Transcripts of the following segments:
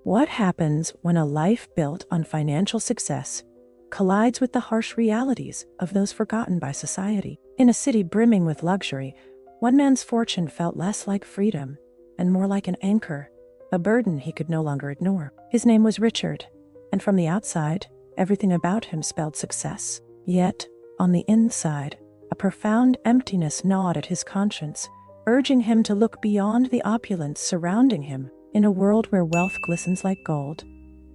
What happens when a life built on financial success collides with the harsh realities of those forgotten by society? In a city brimming with luxury, one man's fortune felt less like freedom and more like an anchor, a burden he could no longer ignore. His name was Richard, and from the outside, everything about him spelled success. Yet, on the inside, a profound emptiness gnawed at his conscience, urging him to look beyond the opulence surrounding him. In a world where wealth glistens like gold,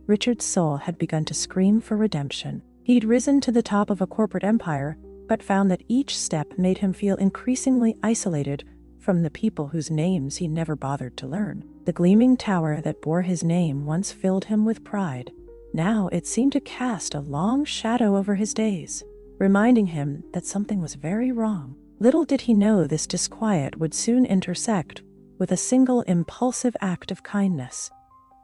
Richard's soul had begun to scream for redemption. He'd risen to the top of a corporate empire, but found that each step made him feel increasingly isolated from the people whose names he never bothered to learn. The gleaming tower that bore his name once filled him with pride. Now it seemed to cast a long shadow over his days, reminding him that something was very wrong. Little did he know this disquiet would soon intersect with a single impulsive act of kindness,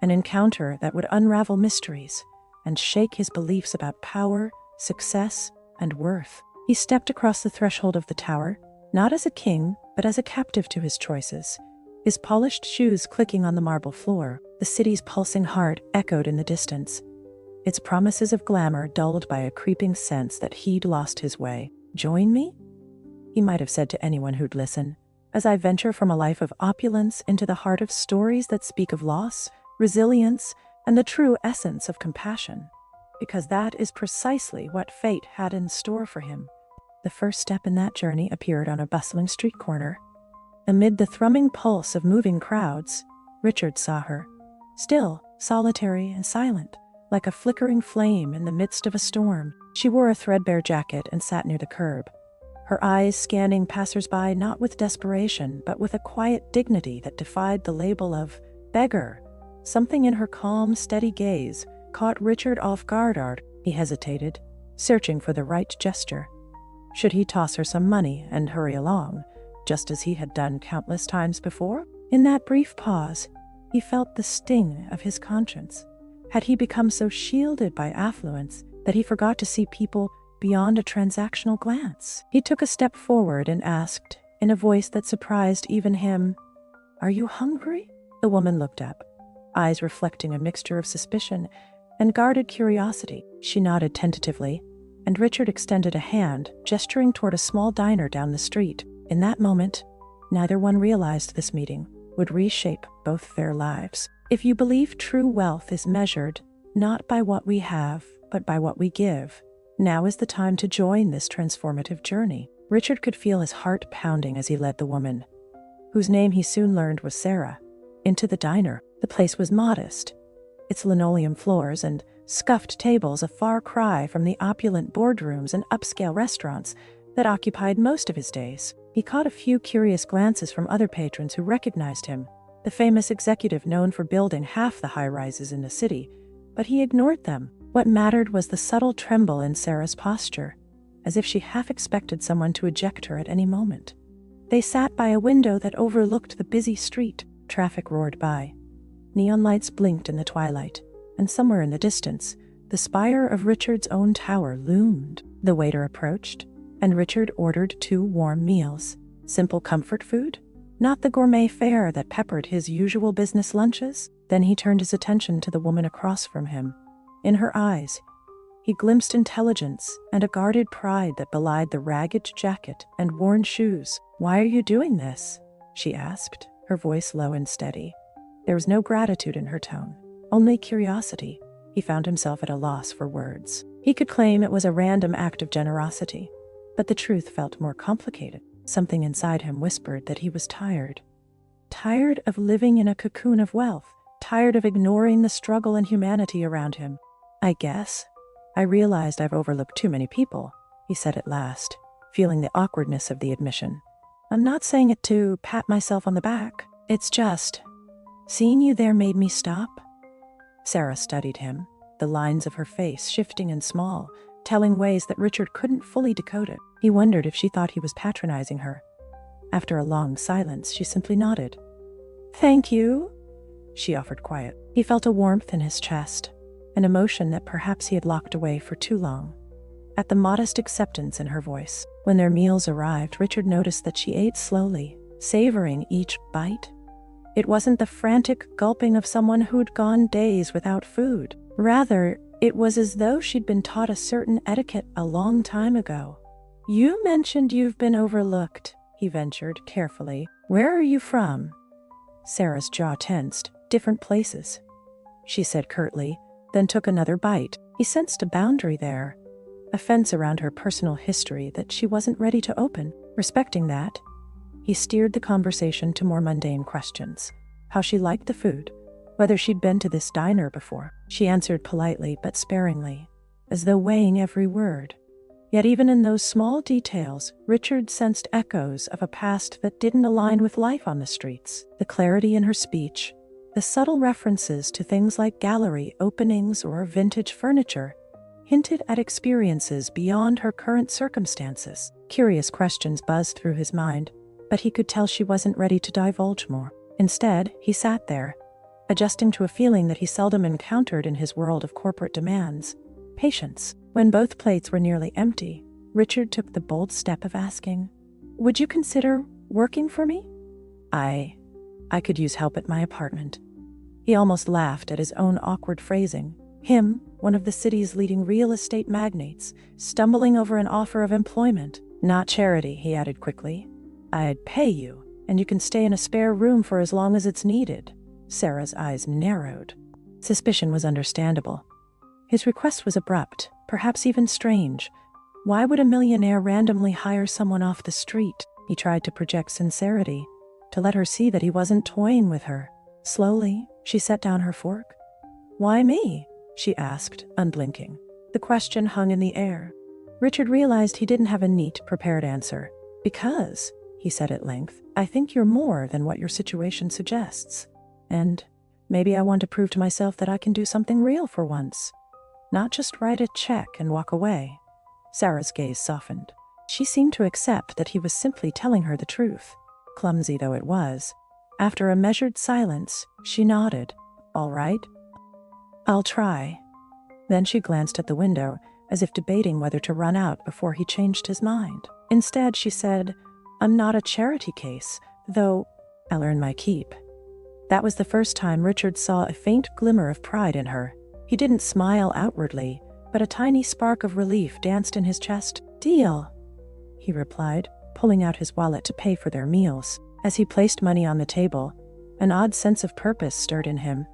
an encounter that would unravel mysteries and shake his beliefs about power, success, and worth. He stepped across the threshold of the tower, not as a king, but as a captive to his choices, his polished shoes clicking on the marble floor. The city's pulsing heart echoed in the distance, its promises of glamour dulled by a creeping sense that he'd lost his way. "Join me?" he might have said to anyone who'd listen, "as I venture from a life of opulence into the heart of stories that speak of loss, resilience, and the true essence of compassion." Because that is precisely what fate had in store for him. The first step in that journey appeared on a bustling street corner. Amid the thrumming pulse of moving crowds, Richard saw her, still, solitary and silent, like a flickering flame in the midst of a storm. She wore a threadbare jacket and sat near the curb, her eyes scanning passers-by not with desperation, but with a quiet dignity that defied the label of beggar. Something in her calm, steady gaze caught Richard off guard. He hesitated, searching for the right gesture. Should he toss her some money and hurry along, just as he had done countless times before? In that brief pause, he felt the sting of his conscience. Had he become so shielded by affluence that he forgot to see people beyond a transactional glance? He took a step forward and asked, in a voice that surprised even him, "Are you hungry?" The woman looked up, eyes reflecting a mixture of suspicion and guarded curiosity. She nodded tentatively, and Richard extended a hand, gesturing toward a small diner down the street. In that moment, neither one realized this meeting would reshape both their lives. If you believe true wealth is measured not by what we have, but by what we give, now is the time to join this transformative journey. Richard could feel his heart pounding as he led the woman, whose name he soon learned was Sarah, into the diner. The place was modest, its linoleum floors and scuffed tables a far cry from the opulent boardrooms and upscale restaurants that occupied most of his days. He caught a few curious glances from other patrons who recognized him, the famous executive known for building half the high-rises in the city, but he ignored them. What mattered was the subtle tremble in Sarah's posture, as if she half expected someone to eject her at any moment. They sat by a window that overlooked the busy street. Traffic roared by. Neon lights blinked in the twilight, and somewhere in the distance, the spire of Richard's own tower loomed. The waiter approached, and Richard ordered 2 warm meals. Simple comfort food, not the gourmet fare that peppered his usual business lunches. Then he turned his attention to the woman across from him. In her eyes, he glimpsed intelligence and a guarded pride that belied the ragged jacket and worn shoes. "Why are you doing this?" she asked, her voice low and steady. There was no gratitude in her tone, only curiosity. He found himself at a loss for words. He could claim it was a random act of generosity, but the truth felt more complicated. Something inside him whispered that he was tired. Tired of living in a cocoon of wealth, tired of ignoring the struggle and humanity around him. I realized I've overlooked too many people," he said at last, feeling the awkwardness of the admission. "I'm not saying it to pat myself on the back. It's just, seeing you there made me stop." Sarah studied him, the lines of her face shifting and small, telling ways that Richard couldn't fully decode it. He wondered if she thought he was patronizing her. After a long silence, she simply nodded. "Thank you," she offered quiet. He felt a warmth in his chest, an emotion that perhaps he had locked away for too long. At the modest acceptance in her voice. When their meals arrived, Richard noticed that she ate slowly, savoring each bite. It wasn't the frantic gulping of someone who'd gone days without food. Rather, it was as though she'd been taught a certain etiquette a long time ago. "You mentioned you've been overlooked," he ventured carefully. "Where are you from?" Sarah's jaw tensed. "Different places," she said curtly, then took another bite. He sensed a boundary there, a fence around her personal history that she wasn't ready to open. Respecting that, he steered the conversation to more mundane questions. How she liked the food, whether she'd been to this diner before. She answered politely but sparingly, as though weighing every word. Yet even in those small details, Richard sensed echoes of a past that didn't align with life on the streets. The clarity in her speech, the subtle references to things like gallery openings or vintage furniture, hinted at experiences beyond her current circumstances. Curious questions buzzed through his mind, but he could tell she wasn't ready to divulge more. Instead, he sat there, adjusting to a feeling that he seldom encountered in his world of corporate demands: patience. When both plates were nearly empty, Richard took the bold step of asking, "Would you consider working for me?" I could use help at my apartment." He almost laughed at his own awkward phrasing. Him, one of the city's leading real estate magnates, stumbling over an offer of employment. "Not charity," he added quickly. "I'd pay you, and you can stay in a spare room for as long as it's needed." Sarah's eyes narrowed. Suspicion was understandable. His request was abrupt, perhaps even strange. Why would a millionaire randomly hire someone off the street? He tried to project sincerity, to let her see that he wasn't toying with her. Slowly, she set down her fork. "Why me?" she asked, unblinking. The question hung in the air. Richard realized he didn't have a neat, prepared answer. "Because," he said at length, "I think you're more than what your situation suggests. And maybe I want to prove to myself that I can do something real for once. Not just write a check and walk away." Sarah's gaze softened. She seemed to accept that he was simply telling her the truth, clumsy though it was. After a measured silence, she nodded. "All right, I'll try." Then she glanced at the window, as if debating whether to run out before he changed his mind. Instead, she said, "I'm not a charity case, though I'll earn my keep." That was the first time Richard saw a faint glimmer of pride in her. He didn't smile outwardly, but a tiny spark of relief danced in his chest. "Deal," he replied, pulling out his wallet to pay for their meals. As he placed money on the table, an odd sense of purpose stirred in him,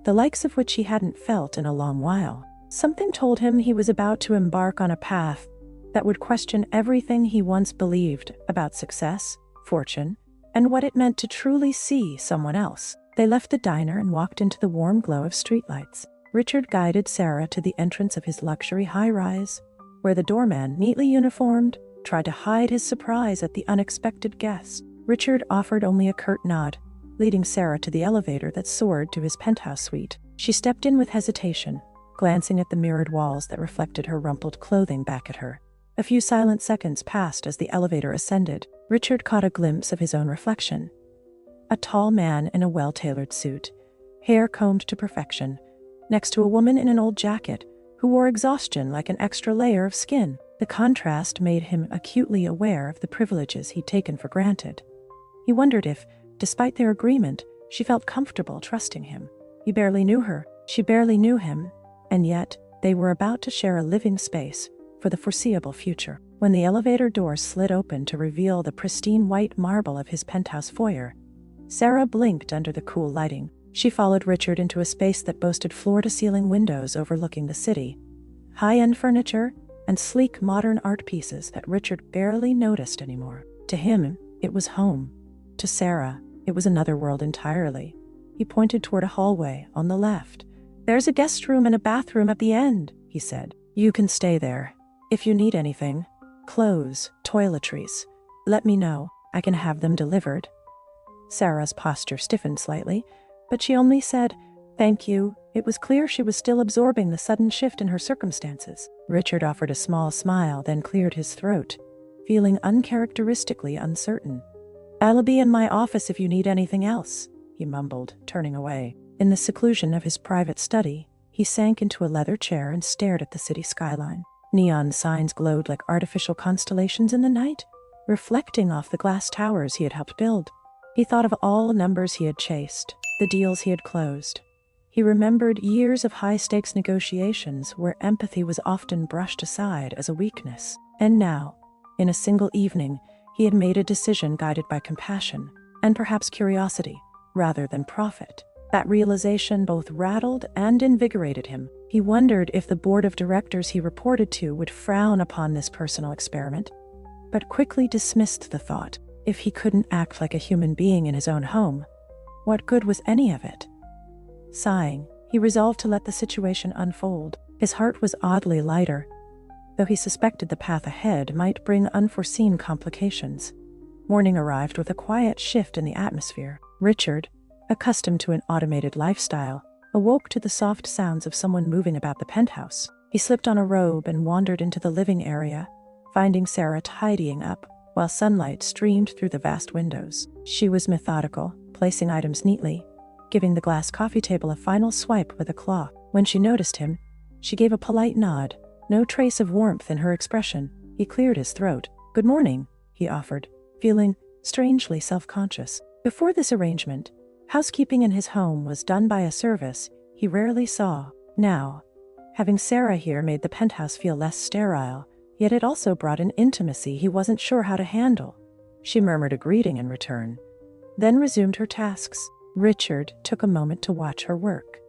the likes of which he hadn't felt in a long while. Something told him he was about to embark on a path that would question everything he once believed about success, fortune, and what it meant to truly see someone else. They left the diner and walked into the warm glow of streetlights. Richard guided Sarah to the entrance of his luxury high-rise, where the doorman, neatly uniformed, tried to hide his surprise at the unexpected guest. Richard offered only a curt nod, leading Sarah to the elevator that soared to his penthouse suite. She stepped in with hesitation, glancing at the mirrored walls that reflected her rumpled clothing back at her. A few silent seconds passed as the elevator ascended. Richard caught a glimpse of his own reflection. A tall man in a well-tailored suit, hair combed to perfection, next to a woman in an old jacket who wore exhaustion like an extra layer of skin. The contrast made him acutely aware of the privileges he'd taken for granted. He wondered if, despite their agreement, she felt comfortable trusting him. He barely knew her, she barely knew him, and yet they were about to share a living space for the foreseeable future. When the elevator door slid open to reveal the pristine white marble of his penthouse foyer, Sarah blinked under the cool lighting. She followed Richard into a space that boasted floor-to-ceiling windows overlooking the city, high-end furniture, and sleek modern art pieces that Richard barely noticed anymore. To him, it was home. To Sarah, it was another world entirely. He pointed toward a hallway on the left. "There's a guest room and a bathroom at the end," he said. "You can stay there. If you need anything, clothes, toiletries, let me know. I can have them delivered." Sarah's posture stiffened slightly, but she only said, "Thank you." It was clear she was still absorbing the sudden shift in her circumstances. Richard offered a small smile, then cleared his throat, feeling uncharacteristically uncertain. "I'll be in my office if you need anything else," he mumbled, turning away. In the seclusion of his private study, he sank into a leather chair and stared at the city skyline. Neon signs glowed like artificial constellations in the night, reflecting off the glass towers he had helped build. He thought of all the numbers he had chased, the deals he had closed. He remembered years of high-stakes negotiations where empathy was often brushed aside as a weakness. And now, in a single evening, he had made a decision guided by compassion, and perhaps curiosity, rather than profit. That realization both rattled and invigorated him. He wondered if the board of directors he reported to would frown upon this personal experiment, but quickly dismissed the thought. If he couldn't act like a human being in his own home, what good was any of it? Sighing, he resolved to let the situation unfold. His heart was oddly lighter, though he suspected the path ahead might bring unforeseen complications. Morning arrived with a quiet shift in the atmosphere. Richard, accustomed to an automated lifestyle, awoke to the soft sounds of someone moving about the penthouse. He slipped on a robe and wandered into the living area, finding Sarah tidying up while sunlight streamed through the vast windows. She was methodical, placing items neatly, giving the glass coffee table a final swipe with a claw. When she noticed him, she gave a polite nod, no trace of warmth in her expression. He cleared his throat. "Good morning," he offered, feeling strangely self-conscious. Before this arrangement, housekeeping in his home was done by a service he rarely saw. Now, having Sarah here made the penthouse feel less sterile, yet it also brought an intimacy he wasn't sure how to handle. She murmured a greeting in return, then resumed her tasks. Richard took a moment to watch her work.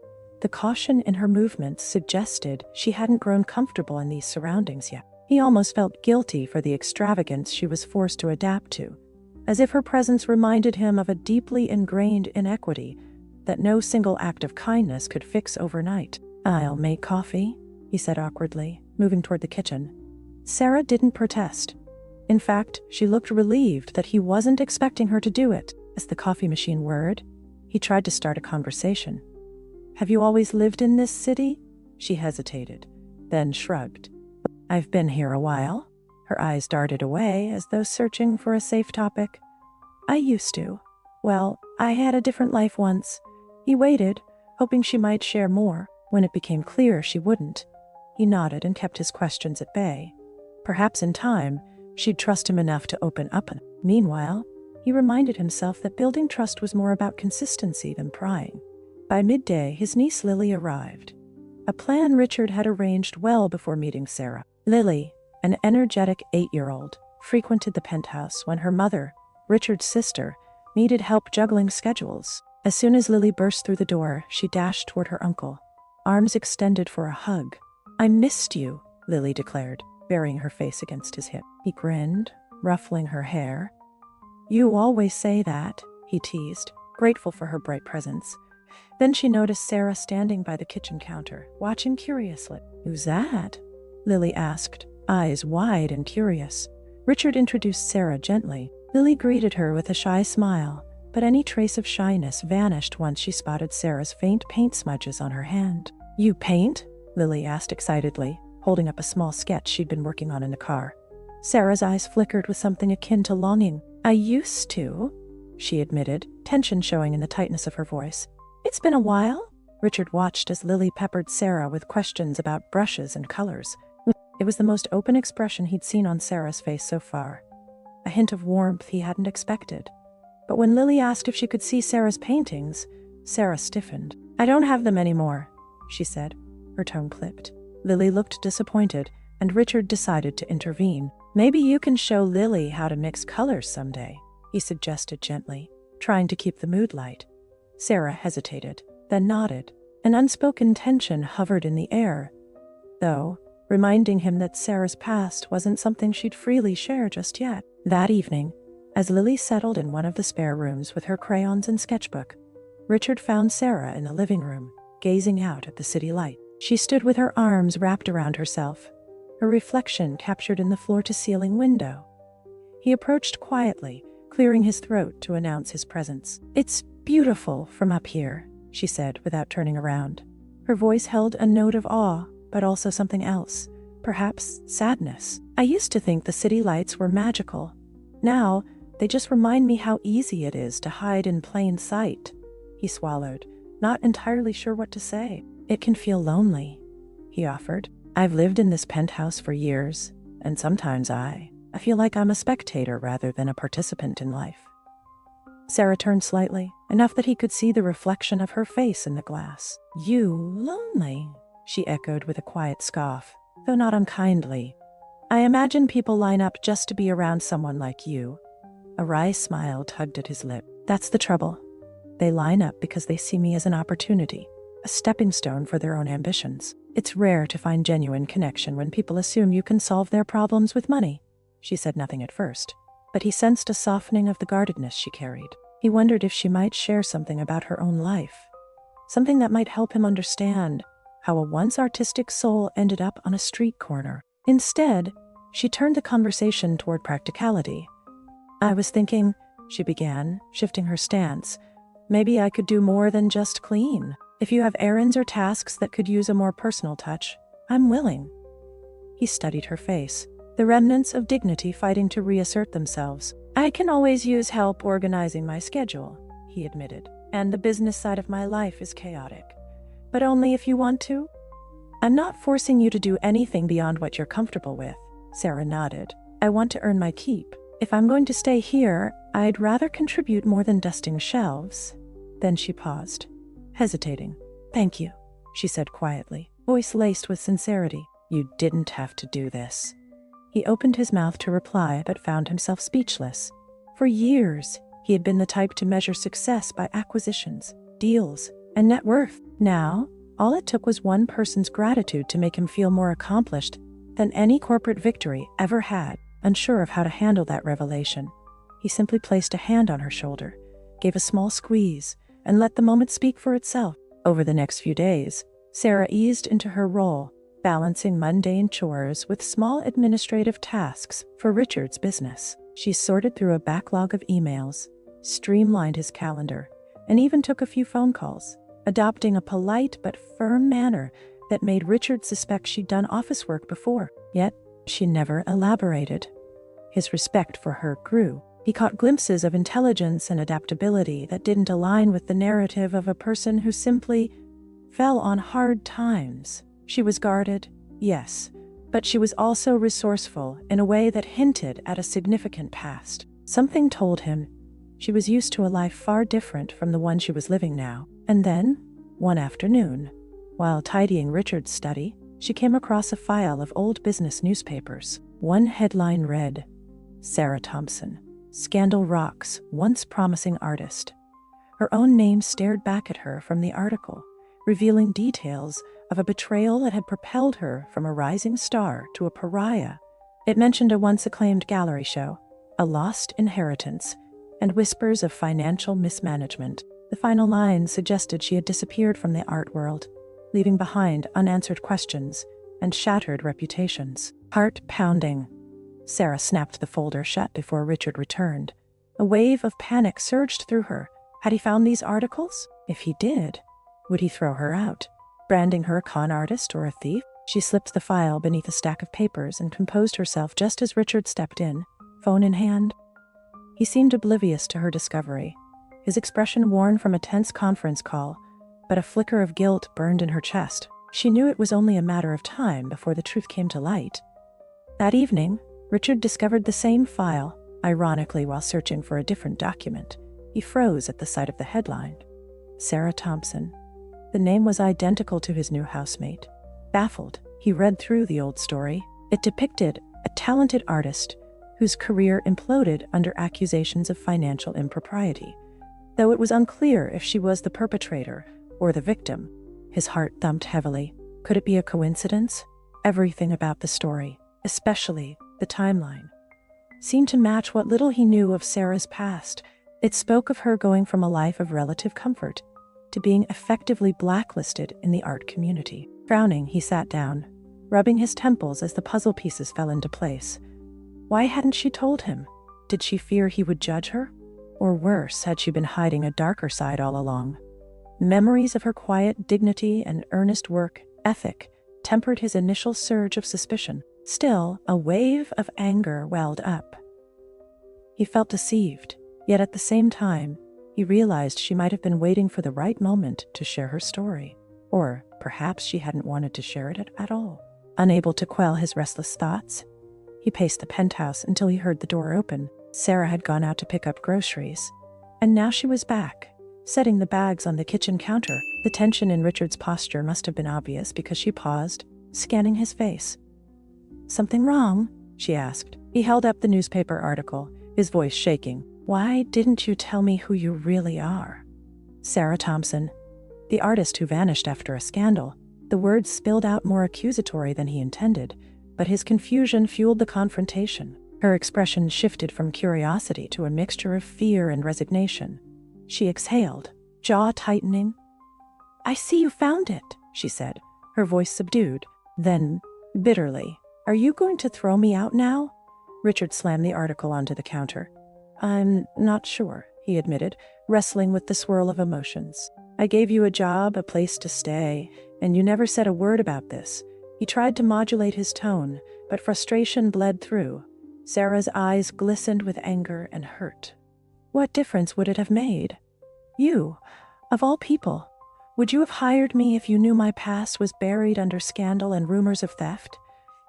The caution in her movements suggested she hadn't grown comfortable in these surroundings yet. He almost felt guilty for the extravagance she was forced to adapt to, as if her presence reminded him of a deeply ingrained inequity that no single act of kindness could fix overnight. "I'll make coffee," he said awkwardly, moving toward the kitchen. Sarah didn't protest. In fact, she looked relieved that he wasn't expecting her to do it. As the coffee machine whirred, he tried to start a conversation. "Have you always lived in this city?" She hesitated, then shrugged. "I've been here a while." Her eyes darted away as though searching for a safe topic. "I used to. Well, I had a different life once." He waited, hoping she might share more. When it became clear she wouldn't, he nodded and kept his questions at bay. Perhaps in time, she'd trust him enough to open up. Meanwhile, he reminded himself that building trust was more about consistency than prying. By midday, his niece Lily arrived, a plan Richard had arranged well before meeting Sarah. Lily, an energetic 8-year-old, frequented the penthouse when her mother, Richard's sister, needed help juggling schedules. As soon as Lily burst through the door, she dashed toward her uncle, arms extended for a hug. "I missed you," Lily declared, burying her face against his hip. He grinned, ruffling her hair. "You always say that," he teased, grateful for her bright presence. Then she noticed Sarah standing by the kitchen counter, watching curiously. "Who's that?" Lily asked, eyes wide and curious. Richard introduced Sarah gently. Lily greeted her with a shy smile, but any trace of shyness vanished once she spotted Sarah's faint paint smudges on her hand. "You paint?" Lily asked excitedly, holding up a small sketch she'd been working on in the car. Sarah's eyes flickered with something akin to longing. "I used to," she admitted, tension showing in the tightness of her voice. "It's been a while." Richard watched as Lily peppered Sarah with questions about brushes and colors. It was the most open expression he'd seen on Sarah's face so far, a hint of warmth he hadn't expected. But when Lily asked if she could see Sarah's paintings, Sarah stiffened. "I don't have them anymore," she said, her tone clipped. Lily looked disappointed, and Richard decided to intervene. "Maybe you can show Lily how to mix colors someday," he suggested gently, trying to keep the mood light. Sarah hesitated, then nodded. An unspoken tension hovered in the air, though, reminding him that Sarah's past wasn't something she'd freely share just yet. That evening, as Lily settled in one of the spare rooms with her crayons and sketchbook, Richard found Sarah in the living room, gazing out at the city light. She stood with her arms wrapped around herself, her reflection captured in the floor-to-ceiling window. He approached quietly, clearing his throat to announce his presence. "It's beautiful from up here," she said without turning around. Her voice held a note of awe, but also something else, perhaps sadness. "I used to think the city lights were magical. Now, they just remind me how easy it is to hide in plain sight." He swallowed, not entirely sure what to say. "It can feel lonely," he offered. "I've lived in this penthouse for years, and sometimes I feel like I'm a spectator rather than a participant in life." Sarah turned slightly, enough that he could see the reflection of her face in the glass. "You lonely?" she echoed with a quiet scoff, though not unkindly. "I imagine people line up just to be around someone like you." A wry smile tugged at his lip. "That's the trouble. They line up because they see me as an opportunity, a stepping stone for their own ambitions. It's rare to find genuine connection when people assume you can solve their problems with money." She said nothing at first, but he sensed a softening of the guardedness she carried. He wondered if she might share something about her own life, something that might help him understand how a once artistic soul ended up on a street corner. Instead, she turned the conversation toward practicality. "I was thinking," she began, shifting her stance, "maybe I could do more than just clean. If you have errands or tasks that could use a more personal touch, I'm willing." He studied her face, the remnants of dignity fighting to reassert themselves. "I can always use help organizing my schedule," he admitted, "and the business side of my life is chaotic. But only if you want to." "I'm not forcing you to do anything beyond what you're comfortable with," Sarah nodded. "I want to earn my keep. If I'm going to stay here, I'd rather contribute more than dusting shelves." Then she paused, hesitating. "Thank you," she said quietly, voice laced with sincerity. "You didn't have to do this." He opened his mouth to reply, but found himself speechless. For years, he had been the type to measure success by acquisitions, deals, and net worth. Now, all it took was one person's gratitude to make him feel more accomplished than any corporate victory ever had. Unsure of how to handle that revelation, he simply placed a hand on her shoulder, gave a small squeeze, and let the moment speak for itself. Over the next few days, Sarah eased into her role, balancing mundane chores with small administrative tasks for Richard's business. She sorted through a backlog of emails, streamlined his calendar, and even took a few phone calls, adopting a polite but firm manner that made Richard suspect she'd done office work before. Yet, she never elaborated. His respect for her grew. He caught glimpses of intelligence and adaptability that didn't align with the narrative of a person who simply fell on hard times. She was guarded, yes, but she was also resourceful in a way that hinted at a significant past. Something told him she was used to a life far different from the one she was living now. And then, one afternoon, while tidying Richard's study, she came across a file of old business newspapers. One headline read, "Sarah Thompson, Scandal Rocks Once Promising Artist." Her own name stared back at her from the article, revealing details of a betrayal that had propelled her from a rising star to a pariah. It mentioned a once-acclaimed gallery show, a lost inheritance, and whispers of financial mismanagement. The final line suggested she had disappeared from the art world, leaving behind unanswered questions and shattered reputations. Heart-pounding. Sarah snapped the folder shut before Richard returned. A wave of panic surged through her. Had he found these articles? If he did, would he throw her out, branding her a con artist or a thief? She slipped the file beneath a stack of papers and composed herself just as Richard stepped in, phone in hand. He seemed oblivious to her discovery, his expression worn from a tense conference call, but a flicker of guilt burned in her chest. She knew it was only a matter of time before the truth came to light. That evening, Richard discovered the same file, ironically while searching for a different document. He froze at the sight of the headline. Sarah Thompson. The name was identical to his new housemate. Baffled, he read through the old story. It depicted a talented artist whose career imploded under accusations of financial impropriety. Though it was unclear if she was the perpetrator or the victim, his heart thumped heavily. Could it be a coincidence? Everything about the story, especially the timeline, seemed to match what little he knew of Sarah's past. It spoke of her going from a life of relative comfort to being effectively blacklisted in the art community. Frowning, he sat down, rubbing his temples as the puzzle pieces fell into place. Why hadn't she told him? Did she fear he would judge her? Or worse, had she been hiding a darker side all along? Memories of her quiet dignity and earnest work ethic tempered his initial surge of suspicion. Still, a wave of anger welled up. He felt deceived, yet at the same time, he realized she might have been waiting for the right moment to share her story. Or perhaps she hadn't wanted to share it at all. Unable to quell his restless thoughts, he paced the penthouse until he heard the door open. Sarah had gone out to pick up groceries. And now she was back, setting the bags on the kitchen counter. The tension in Richard's posture must have been obvious because she paused, scanning his face. "Something wrong?" she asked. He held up the newspaper article, his voice shaking. "Why didn't you tell me who you really are?" "Sarah Thompson, the artist who vanished after a scandal." The words spilled out more accusatory than he intended, but his confusion fueled the confrontation. Her expression shifted from curiosity to a mixture of fear and resignation. She exhaled, jaw tightening. "I see you found it," she said, her voice subdued. Then, bitterly, "Are you going to throw me out now?" Richard slammed the article onto the counter. "I'm not sure," he admitted, wrestling with the swirl of emotions. "I gave you a job, a place to stay, and you never said a word about this." He tried to modulate his tone, but frustration bled through. Sarah's eyes glistened with anger and hurt. "What difference would it have made? You, of all people, would you have hired me if you knew my past was buried under scandal and rumors of theft?"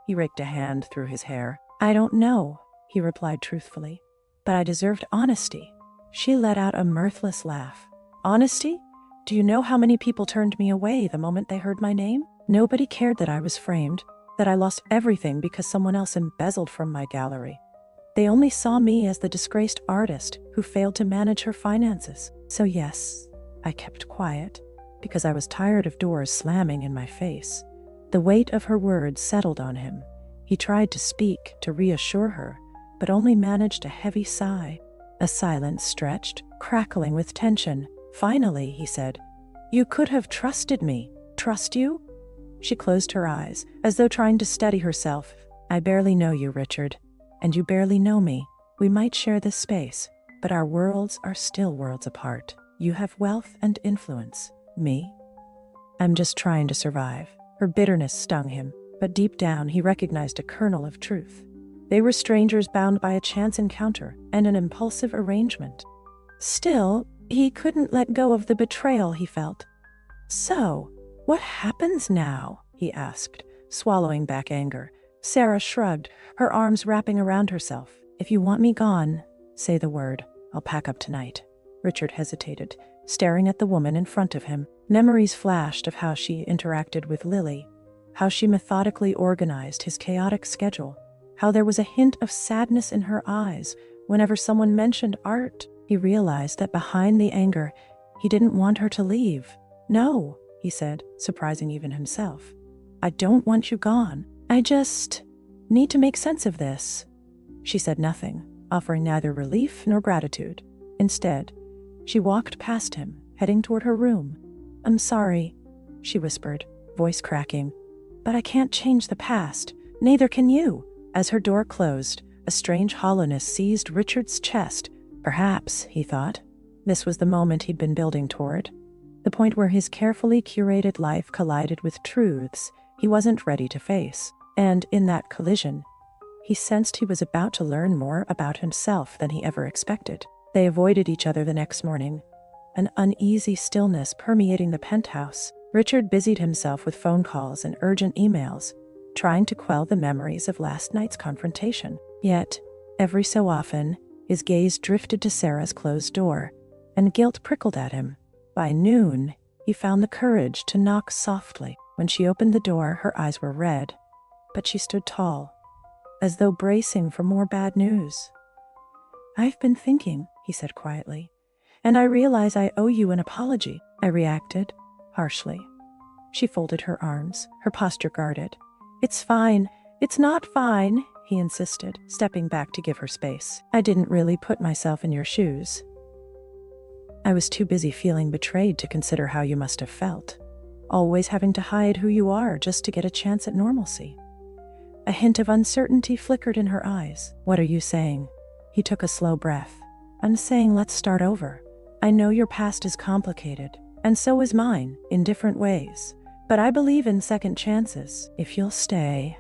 He raked a hand through his hair. "I don't know," he replied truthfully, "but I deserved honesty." She let out a mirthless laugh. "Honesty? Do you know how many people turned me away the moment they heard my name? Nobody cared that I was framed, that I lost everything because someone else embezzled from my gallery. They only saw me as the disgraced artist who failed to manage her finances. So yes, I kept quiet, because I was tired of doors slamming in my face." The weight of her words settled on him. He tried to speak, to reassure her, but only managed a heavy sigh. A silence stretched, crackling with tension. Finally, he said, "You could have trusted me." "Trust you?" She closed her eyes, as though trying to steady herself. "I barely know you, Richard, and you barely know me. We might share this space, but our worlds are still worlds apart. You have wealth and influence. Me? I'm just trying to survive." Her bitterness stung him, but deep down he recognized a kernel of truth. They were strangers bound by a chance encounter and an impulsive arrangement. Still, he couldn't let go of the betrayal he felt. "So, what happens now?" he asked, swallowing back anger. Sarah shrugged, her arms wrapping around herself. "If you want me gone, say the word. I'll pack up tonight." Richard hesitated, staring at the woman in front of him. Memories flashed of how she interacted with Lily, how she methodically organized his chaotic schedule, how there was a hint of sadness in her eyes whenever someone mentioned art. He realized that behind the anger, he didn't want her to leave. "No," he said, surprising even himself. "I don't want you gone. I just need to make sense of this." She said nothing, offering neither relief nor gratitude. Instead, she walked past him, heading toward her room. "I'm sorry," she whispered, voice cracking, "but I can't change the past. Neither can you." As her door closed, a strange hollowness seized Richard's chest. Perhaps, he thought, this was the moment he'd been building toward. The point where his carefully curated life collided with truths he wasn't ready to face. And in that collision, he sensed he was about to learn more about himself than he ever expected. They avoided each other the next morning, an uneasy stillness permeating the penthouse. Richard busied himself with phone calls and urgent emails, trying to quell the memories of last night's confrontation. Yet, every so often, his gaze drifted to Sarah's closed door, and guilt prickled at him. By noon, he found the courage to knock softly. When she opened the door, her eyes were red, but she stood tall, as though bracing for more bad news. "I've been thinking," he said quietly, "and I realize I owe you an apology." I reacted, harshly. She folded her arms, her posture guarded. "It's fine. It's not fine," he insisted, stepping back to give her space. "I didn't really put myself in your shoes. I was too busy feeling betrayed to consider how you must have felt, always having to hide who you are just to get a chance at normalcy." A hint of uncertainty flickered in her eyes. "What are you saying?" He took a slow breath. "I'm saying let's start over. I know your past is complicated, and so is mine, in different ways. But I believe in second chances. If you'll stay,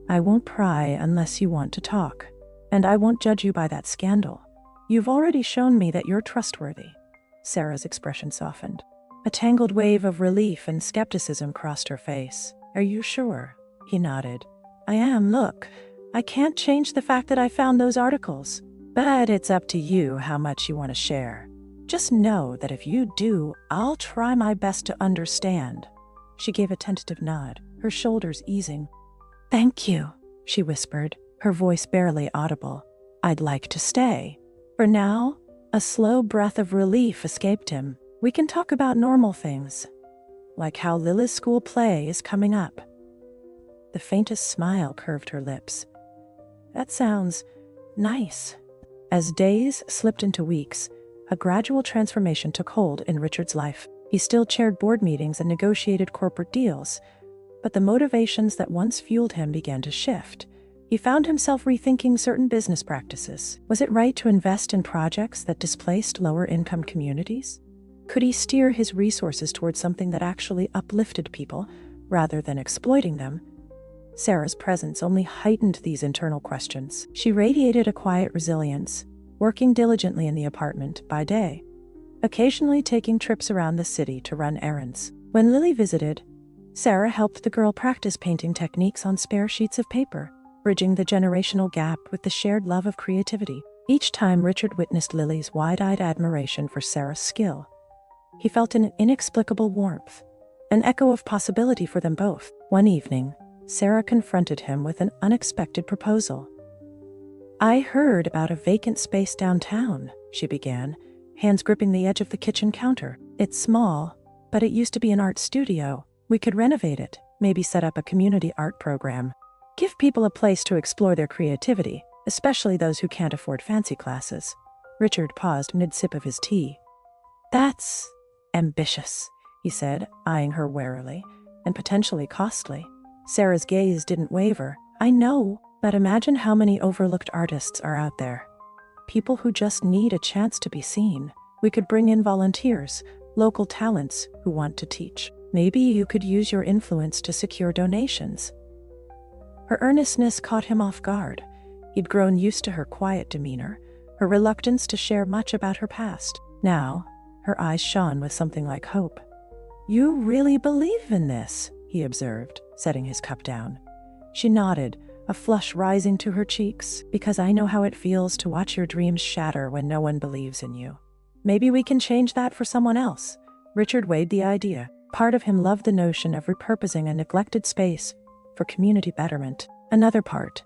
I won't pry unless you want to talk. And I won't judge you by that scandal. You've already shown me that you're trustworthy." Sarah's expression softened. A tangled wave of relief and skepticism crossed her face. "Are you sure?" He nodded. "I am. Look, I can't change the fact that I found those articles. But it's up to you how much you want to share." Just know that if you do, I'll try my best to understand. She gave a tentative nod, her shoulders easing. Thank you, she whispered, her voice barely audible. I'd like to stay. For now. A slow breath of relief escaped him. We can talk about normal things, like how Lily's school play is coming up. The faintest smile curved her lips. That sounds nice. As days slipped into weeks, a gradual transformation took hold in Richard's life. He still chaired board meetings and negotiated corporate deals, but the motivations that once fueled him began to shift. He found himself rethinking certain business practices. Was it right to invest in projects that displaced lower-income communities? Could he steer his resources towards something that actually uplifted people, rather than exploiting them? Sarah's presence only heightened these internal questions. She radiated a quiet resilience, working diligently in the apartment by day, occasionally taking trips around the city to run errands. When Lily visited, Sarah helped the girl practice painting techniques on spare sheets of paper, bridging the generational gap with the shared love of creativity. Each time Richard witnessed Lily's wide-eyed admiration for Sarah's skill, he felt an inexplicable warmth, an echo of possibility for them both. One evening, Sarah confronted him with an unexpected proposal. I heard about a vacant space downtown, she began, hands gripping the edge of the kitchen counter. It's small, but it used to be an art studio. We could renovate it, maybe set up a community art program. Give people a place to explore their creativity, especially those who can't afford fancy classes. Richard paused mid-sip of his tea. That's ambitious, he said, eyeing her warily, and potentially costly. Sarah's gaze didn't waver. I know, but imagine how many overlooked artists are out there. People who just need a chance to be seen. We could bring in volunteers, local talents who want to teach. Maybe you could use your influence to secure donations. Her earnestness caught him off guard. He'd grown used to her quiet demeanor, her reluctance to share much about her past. Now, her eyes shone with something like hope. You really believe in this, he observed, setting his cup down. She nodded, a flush rising to her cheeks. Because I know how it feels to watch your dreams shatter when no one believes in you. Maybe we can change that for someone else. Richard weighed the idea. Part of him loved the notion of repurposing a neglected space for community betterment. Another part,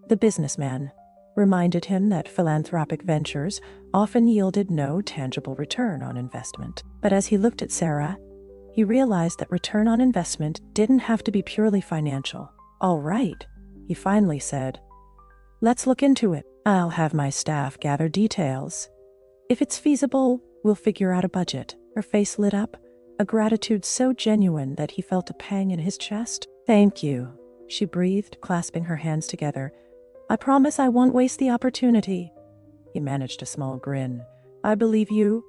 the businessman, reminded him that philanthropic ventures often yielded no tangible return on investment. But as he looked at Sarah, he realized that return on investment didn't have to be purely financial. All right, he finally said. Let's look into it. I'll have my staff gather details. If it's feasible, we'll figure out a budget. Her face lit up, a gratitude so genuine that he felt a pang in his chest. Thank you, she breathed, clasping her hands together. I promise I won't waste the opportunity. He managed a small grin. I believe you.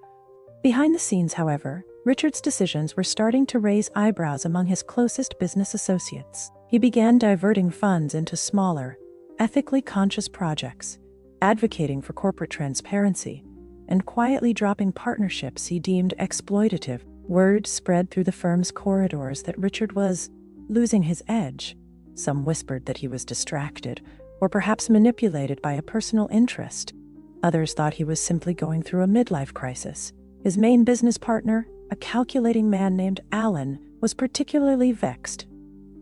Behind the scenes, however, Richard's decisions were starting to raise eyebrows among his closest business associates. He began diverting funds into smaller, ethically conscious projects, advocating for corporate transparency, and quietly dropping partnerships he deemed exploitative. Word spread through the firm's corridors that Richard was losing his edge. Some whispered that he was distracted, or perhaps manipulated by a personal interest. Others thought he was simply going through a midlife crisis. His main business partner, a calculating man named Alan, was particularly vexed.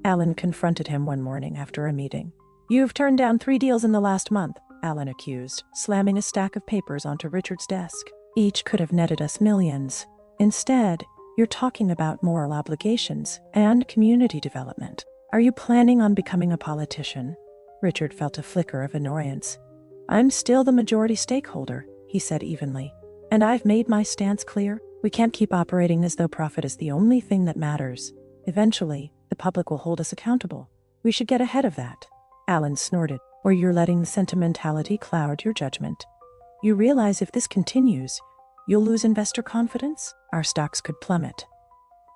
Alan confronted him one morning after a meeting. You've turned down 3 deals in the last month, Alan accused, slamming a stack of papers onto Richard's desk. Each could have netted us millions. Instead, you're talking about moral obligations and community development. Are you planning on becoming a politician? Richard felt a flicker of annoyance. I'm still the majority stakeholder, he said evenly. And I've made my stance clear. We can't keep operating as though profit is the only thing that matters. Eventually, the public will hold us accountable. We should get ahead of that. Alan snorted. Or you're letting sentimentality cloud your judgment. You realize if this continues, you'll lose investor confidence? Our stocks could plummet.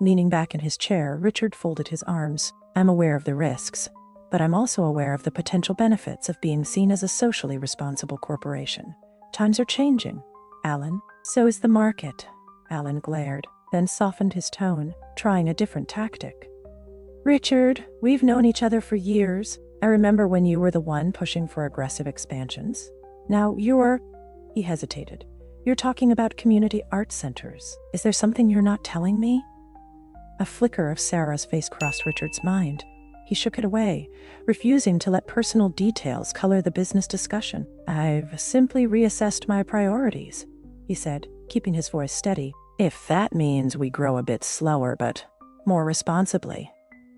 Leaning back in his chair, Richard folded his arms. I'm aware of the risks, but I'm also aware of the potential benefits of being seen as a socially responsible corporation. Times are changing, Alan. So is the market. Alan glared, then softened his tone, trying a different tactic. Richard, we've known each other for years. I remember when you were the one pushing for aggressive expansions. Now you're... He hesitated, You're talking about community art centers. Is there something you're not telling me? A flicker of Sarah's face crossed Richard's mind. He shook it away, refusing to let personal details color the business discussion. I've simply reassessed my priorities, he said, keeping his voice steady. If that means we grow a bit slower, but more responsibly.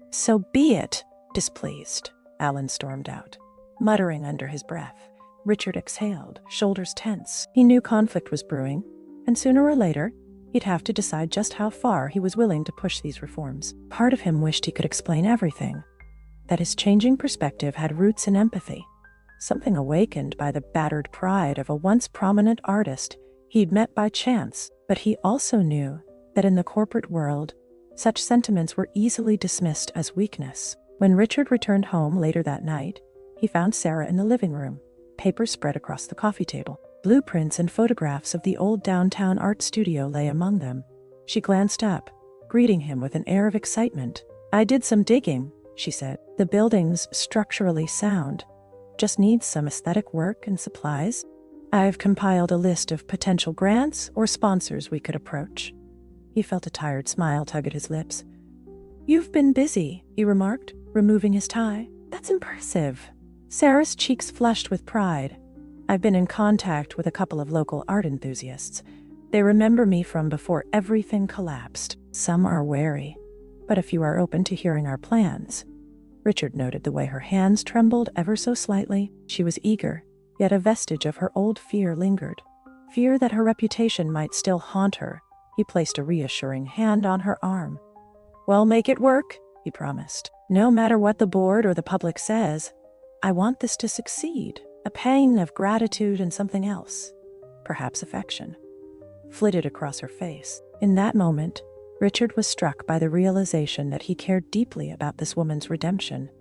So be it, displeased, Alan stormed out. Muttering under his breath, Richard exhaled, shoulders tense. He knew conflict was brewing, and sooner or later, he'd have to decide just how far he was willing to push these reforms. Part of him wished he could explain everything, that his changing perspective had roots in empathy, something awakened by the battered pride of a once prominent artist he'd met by chance. But he also knew that in the corporate world, such sentiments were easily dismissed as weakness. When Richard returned home later that night, he found Sarah in the living room, papers spread across the coffee table. Blueprints and photographs of the old downtown art studio lay among them. She glanced up, greeting him with an air of excitement. I did some digging, she said. The building's structurally sound, just needs some aesthetic work and supplies. I've compiled a list of potential grants or sponsors we could approach. He felt a tired smile tug at his lips. You've been busy, he remarked, removing his tie. That's impressive. Sarah's cheeks flushed with pride. I've been in contact with a couple of local art enthusiasts. They remember me from before everything collapsed. Some are wary, but a few are open to hearing our plans. Richard noted the way her hands trembled ever so slightly. She was eager, yet a vestige of her old fear lingered. Fear that her reputation might still haunt her. He placed a reassuring hand on her arm. Well, make it work, he promised. No matter what the board or the public says, I want this to succeed. A pang of gratitude and something else, perhaps affection, flitted across her face. In that moment, Richard was struck by the realization that he cared deeply about this woman's redemption,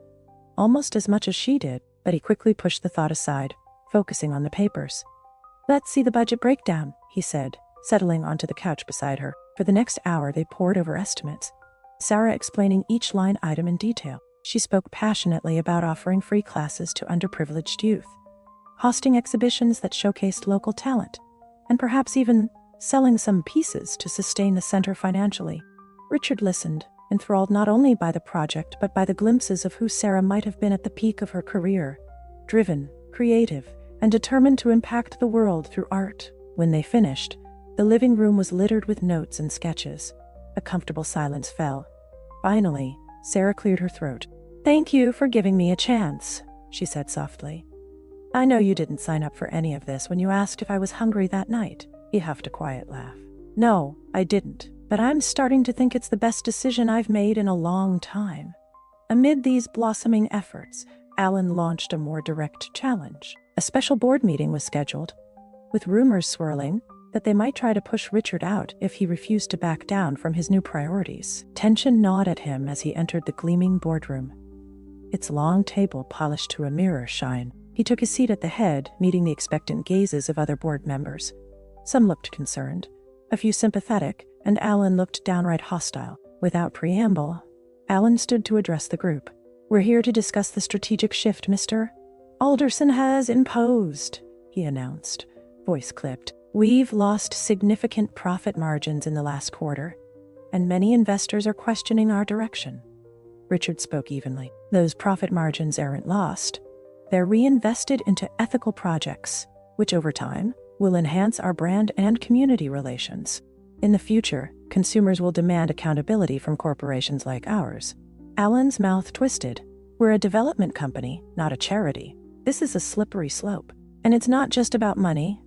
almost as much as she did, but he quickly pushed the thought aside, focusing on the papers. Let's see the budget breakdown, he said, settling onto the couch beside her. For the next hour, they pored over estimates, Sarah explaining each line item in detail. She spoke passionately about offering free classes to underprivileged youth, hosting exhibitions that showcased local talent, and perhaps even selling some pieces to sustain the center financially. Richard listened, enthralled not only by the project but by the glimpses of who Sarah might have been at the peak of her career, driven, creative, and determined to impact the world through art. When they finished, the living room was littered with notes and sketches. A comfortable silence fell. Finally, Sarah cleared her throat. Thank you for giving me a chance, she said softly. I know you didn't sign up for any of this when you asked if I was hungry that night. He huffed a quiet laugh. No, I didn't, but I'm starting to think it's the best decision I've made in a long time. Amid these blossoming efforts, Alan launched a more direct challenge. A special board meeting was scheduled, with rumors swirling that they might try to push Richard out if he refused to back down from his new priorities. Tension gnawed at him as he entered the gleaming boardroom, its long table polished to a mirror shine. He took his seat at the head, meeting the expectant gazes of other board members. Some looked concerned, a few sympathetic, and Alan looked downright hostile. Without preamble, Alan stood to address the group. We're here to discuss the strategic shift Mr. Alderson has imposed, he announced, voice clipped. We've lost significant profit margins in the last quarter, and many investors are questioning our direction. Richard spoke evenly. Those profit margins aren't lost. They're reinvested into ethical projects, which over time will enhance our brand and community relations. In the future, consumers will demand accountability from corporations like ours. Alan's mouth twisted. We're a development company, not a charity. This is a slippery slope. And it's not just about money.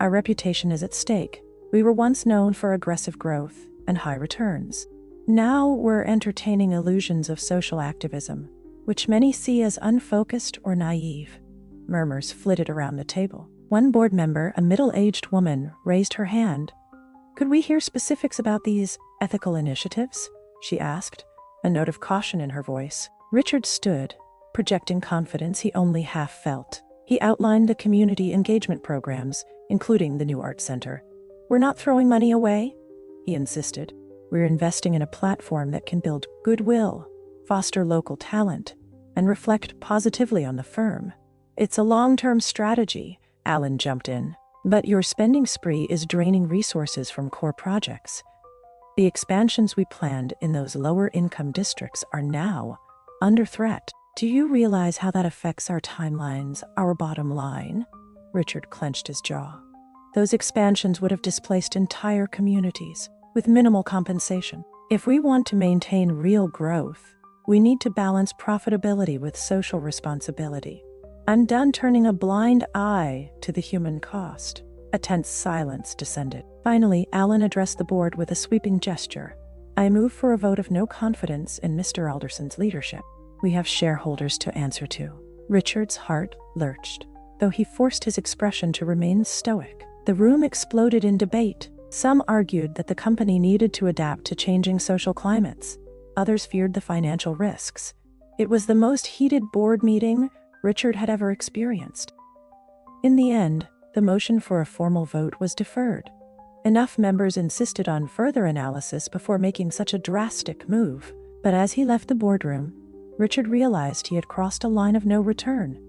Our reputation is at stake. We were once known for aggressive growth and high returns. Now we're entertaining illusions of social activism, which many see as unfocused or naive. Murmurs flitted around the table. One board member, a middle-aged woman, raised her hand. Could we hear specifics about these ethical initiatives? She asked, a note of caution in her voice. Richard stood, projecting confidence he only half felt. He outlined the community engagement programs, including the new art center. We're not throwing money away, he insisted. We're investing in a platform that can build goodwill, foster local talent, and reflect positively on the firm. It's a long-term strategy, Alan jumped in. But your spending spree is draining resources from core projects. The expansions we planned in those lower-income districts are now under threat. Do you realize how that affects our timelines, our bottom line? Richard clenched his jaw. Those expansions would have displaced entire communities with minimal compensation. If we want to maintain real growth, we need to balance profitability with social responsibility. I'm done turning a blind eye to the human cost. A tense silence descended. Finally, Alan addressed the board with a sweeping gesture. I move for a vote of no confidence in Mr. Alderson's leadership. We have shareholders to answer to. Richard's heart lurched, though he forced his expression to remain stoic. The room exploded in debate. Some argued that the company needed to adapt to changing social climates. Others feared the financial risks. It was the most heated board meeting Richard had ever experienced. In the end, the motion for a formal vote was deferred. Enough members insisted on further analysis before making such a drastic move. But as he left the boardroom, Richard realized he had crossed a line of no return.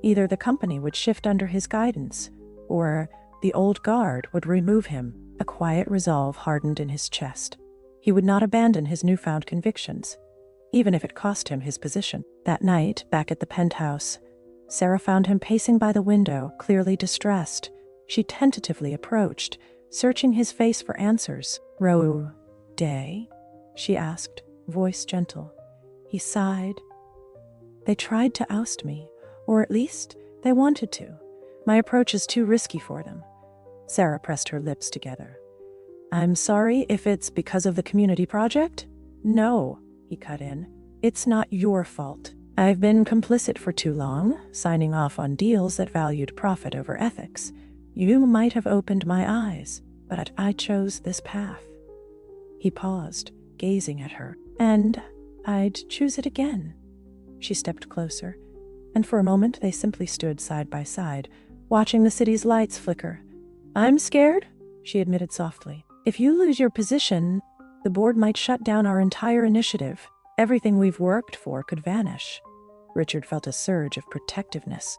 Either the company would shift under his guidance, or the old guard would remove him. A quiet resolve hardened in his chest. He would not abandon his newfound convictions, even if it cost him his position. That night, back at the penthouse, Sarah found him pacing by the window, clearly distressed. She tentatively approached, searching his face for answers. "Rou Day?" she asked, voice gentle. He sighed. "They tried to oust me, or at least they wanted to. My approach is too risky for them." Sarah pressed her lips together. "I'm sorry if it's because of the community project?" "No," he cut in. "It's not your fault. I've been complicit for too long, signing off on deals that valued profit over ethics. You might have opened my eyes, but I chose this path." He paused, gazing at her. "And I'd choose it again." She stepped closer, and for a moment they simply stood side by side, watching the city's lights flicker. "I'm scared," she admitted softly. "If you lose your position, the board might shut down our entire initiative. Everything we've worked for could vanish." Richard felt a surge of protectiveness.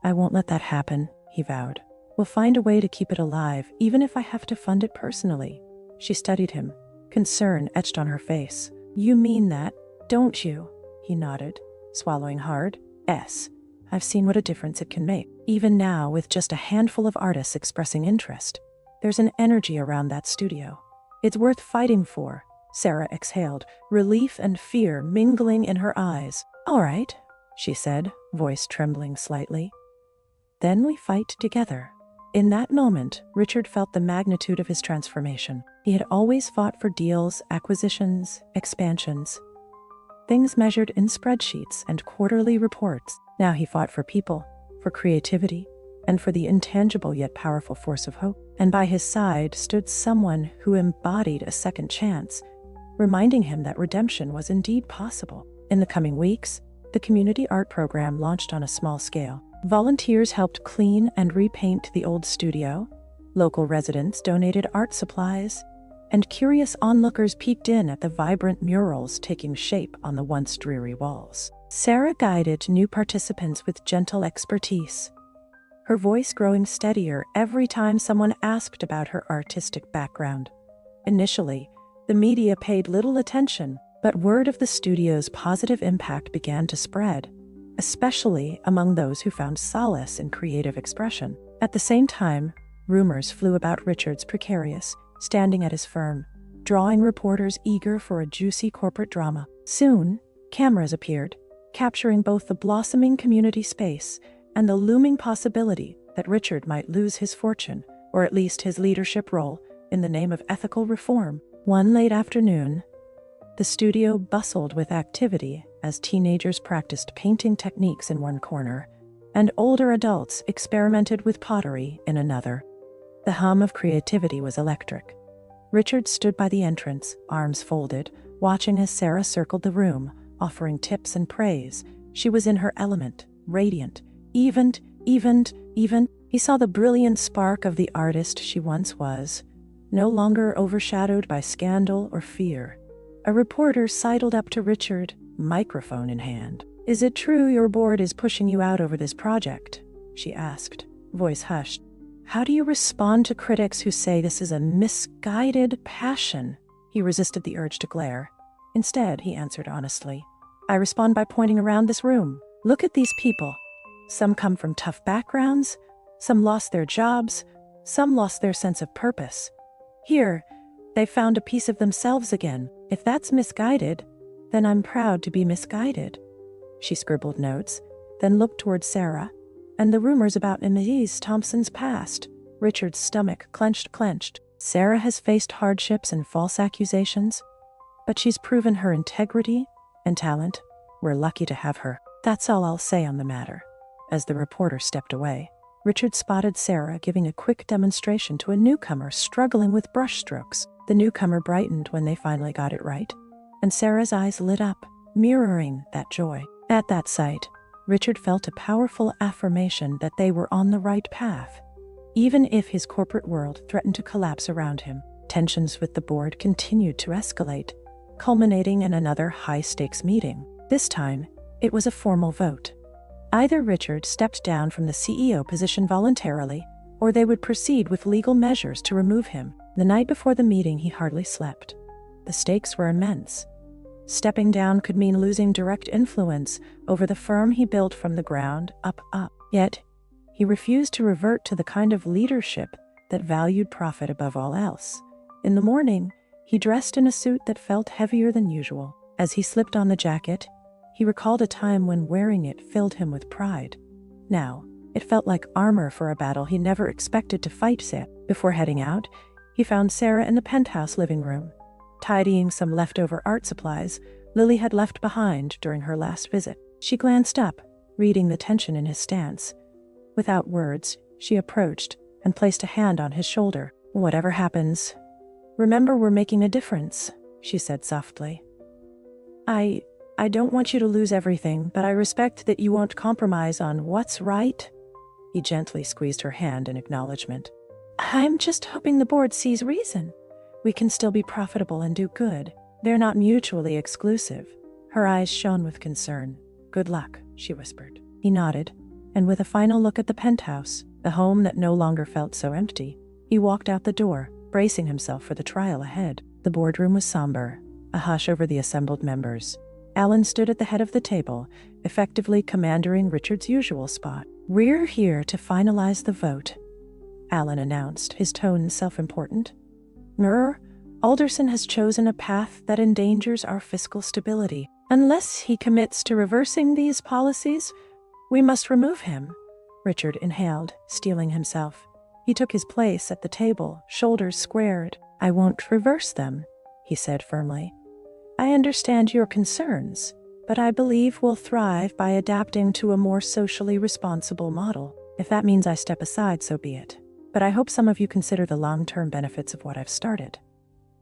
"I won't let that happen," he vowed. "We'll find a way to keep it alive, even if I have to fund it personally." She studied him, concern etched on her face. "You mean that, don't you?" He nodded, swallowing hard. "Yes. I've seen what a difference it can make. Even now, with just a handful of artists expressing interest, there's an energy around that studio. It's worth fighting for." Sarah exhaled, relief and fear mingling in her eyes. "All right," she said, voice trembling slightly. "Then we fight together." In that moment, Richard felt the magnitude of his transformation. He had always fought for deals, acquisitions, expansions, things measured in spreadsheets and quarterly reports. Now he fought for people, for creativity, and for the intangible yet powerful force of hope. And by his side stood someone who embodied a second chance, reminding him that redemption was indeed possible. In the coming weeks, the community art program launched on a small scale. Volunteers helped clean and repaint the old studio, local residents donated art supplies, and curious onlookers peeked in at the vibrant murals taking shape on the once dreary walls. Sarah guided new participants with gentle expertise, her voice growing steadier every time someone asked about her artistic background. Initially, the media paid little attention, but word of the studio's positive impact began to spread, especially among those who found solace in creative expression. At the same time, rumors flew about Richard's precarious standing at his firm, drawing reporters eager for a juicy corporate drama. Soon, cameras appeared, capturing both the blossoming community space and the looming possibility that Richard might lose his fortune, or at least his leadership role, in the name of ethical reform. One late afternoon, the studio bustled with activity as teenagers practiced painting techniques in one corner, and older adults experimented with pottery in another. The hum of creativity was electric. Richard stood by the entrance, arms folded, watching as Sarah circled the room, offering tips and praise. She was in her element, radiant, even. He saw the brilliant spark of the artist she once was, no longer overshadowed by scandal or fear. A reporter sidled up to Richard, microphone in hand. "Is it true your board is pushing you out over this project?" she asked, voice hushed. How do you respond to critics who say this is a misguided passion? He resisted the urge to glare. Instead, he answered honestly, I respond by pointing around this room. Look at these people. Some come from tough backgrounds, some lost their jobs, some lost their sense of purpose. Here, they found a piece of themselves again. If that's misguided, then I'm proud to be misguided. She scribbled notes, then looked toward Sarah, and the rumors about Ms. Thompson's past. Richard's stomach clenched. Sarah has faced hardships and false accusations, but she's proven her integrity and talent. We're lucky to have her. That's all I'll say on the matter. As the reporter stepped away, Richard spotted Sarah giving a quick demonstration to a newcomer struggling with brushstrokes. The newcomer brightened when they finally got it right, and Sarah's eyes lit up, mirroring that joy. At that sight, Richard felt a powerful affirmation that they were on the right path. Even if his corporate world threatened to collapse around him, tensions with the board continued to escalate, culminating in another high-stakes meeting. This time, it was a formal vote. Either Richard stepped down from the CEO position voluntarily, or they would proceed with legal measures to remove him. The night before the meeting, he hardly slept. The stakes were immense. Stepping down could mean losing direct influence over the firm he built from the ground up. Yet, he refused to revert to the kind of leadership that valued profit above all else. In the morning, he dressed in a suit that felt heavier than usual. As he slipped on the jacket, he recalled a time when wearing it filled him with pride. Now, it felt like armor for a battle he never expected to fight. Before heading out, he found Sarah in the penthouse living room, tidying some leftover art supplies Lily had left behind during her last visit. She glanced up, reading the tension in his stance. Without words, she approached and placed a hand on his shoulder. Whatever happens, remember we're making a difference, she said softly. I don't want you to lose everything, but I respect that you won't compromise on what's right. He gently squeezed her hand in acknowledgement. I'm just hoping the board sees reason. We can still be profitable and do good. They're not mutually exclusive. Her eyes shone with concern. Good luck, she whispered. He nodded, and with a final look at the penthouse, the home that no longer felt so empty, he walked out the door, bracing himself for the trial ahead. The boardroom was somber, a hush over the assembled members. Alan stood at the head of the table, effectively commanding Richard's usual spot. We're here to finalize the vote, Alan announced, his tone self-important. Alderson has chosen a path that endangers our fiscal stability. Unless he commits to reversing these policies, we must remove him. Richard inhaled, steeling himself. He took his place at the table, shoulders squared. I won't reverse them, he said firmly. I understand your concerns, but I believe we'll thrive by adapting to a more socially responsible model. If that means I step aside, so be it. But I hope some of you consider the long-term benefits of what I've started.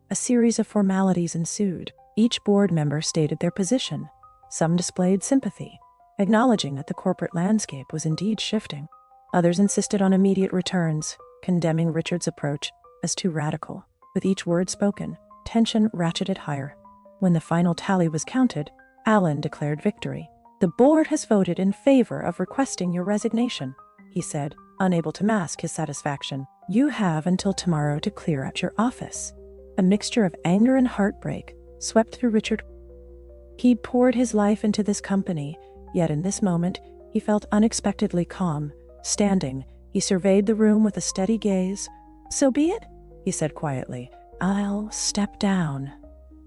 A series of formalities ensued. Each board member stated their position. Some displayed sympathy, acknowledging that the corporate landscape was indeed shifting. Others insisted on immediate returns, condemning Richard's approach as too radical. With each word spoken, tension ratcheted higher. When the final tally was counted, Alan declared victory. The board has voted in favor of requesting your resignation, he said, unable to mask his satisfaction. You have until tomorrow to clear out your office. A mixture of anger and heartbreak swept through Richard. He poured his life into this company, yet in this moment, he felt unexpectedly calm. Standing, he surveyed the room with a steady gaze. So be it, he said quietly. I'll step down.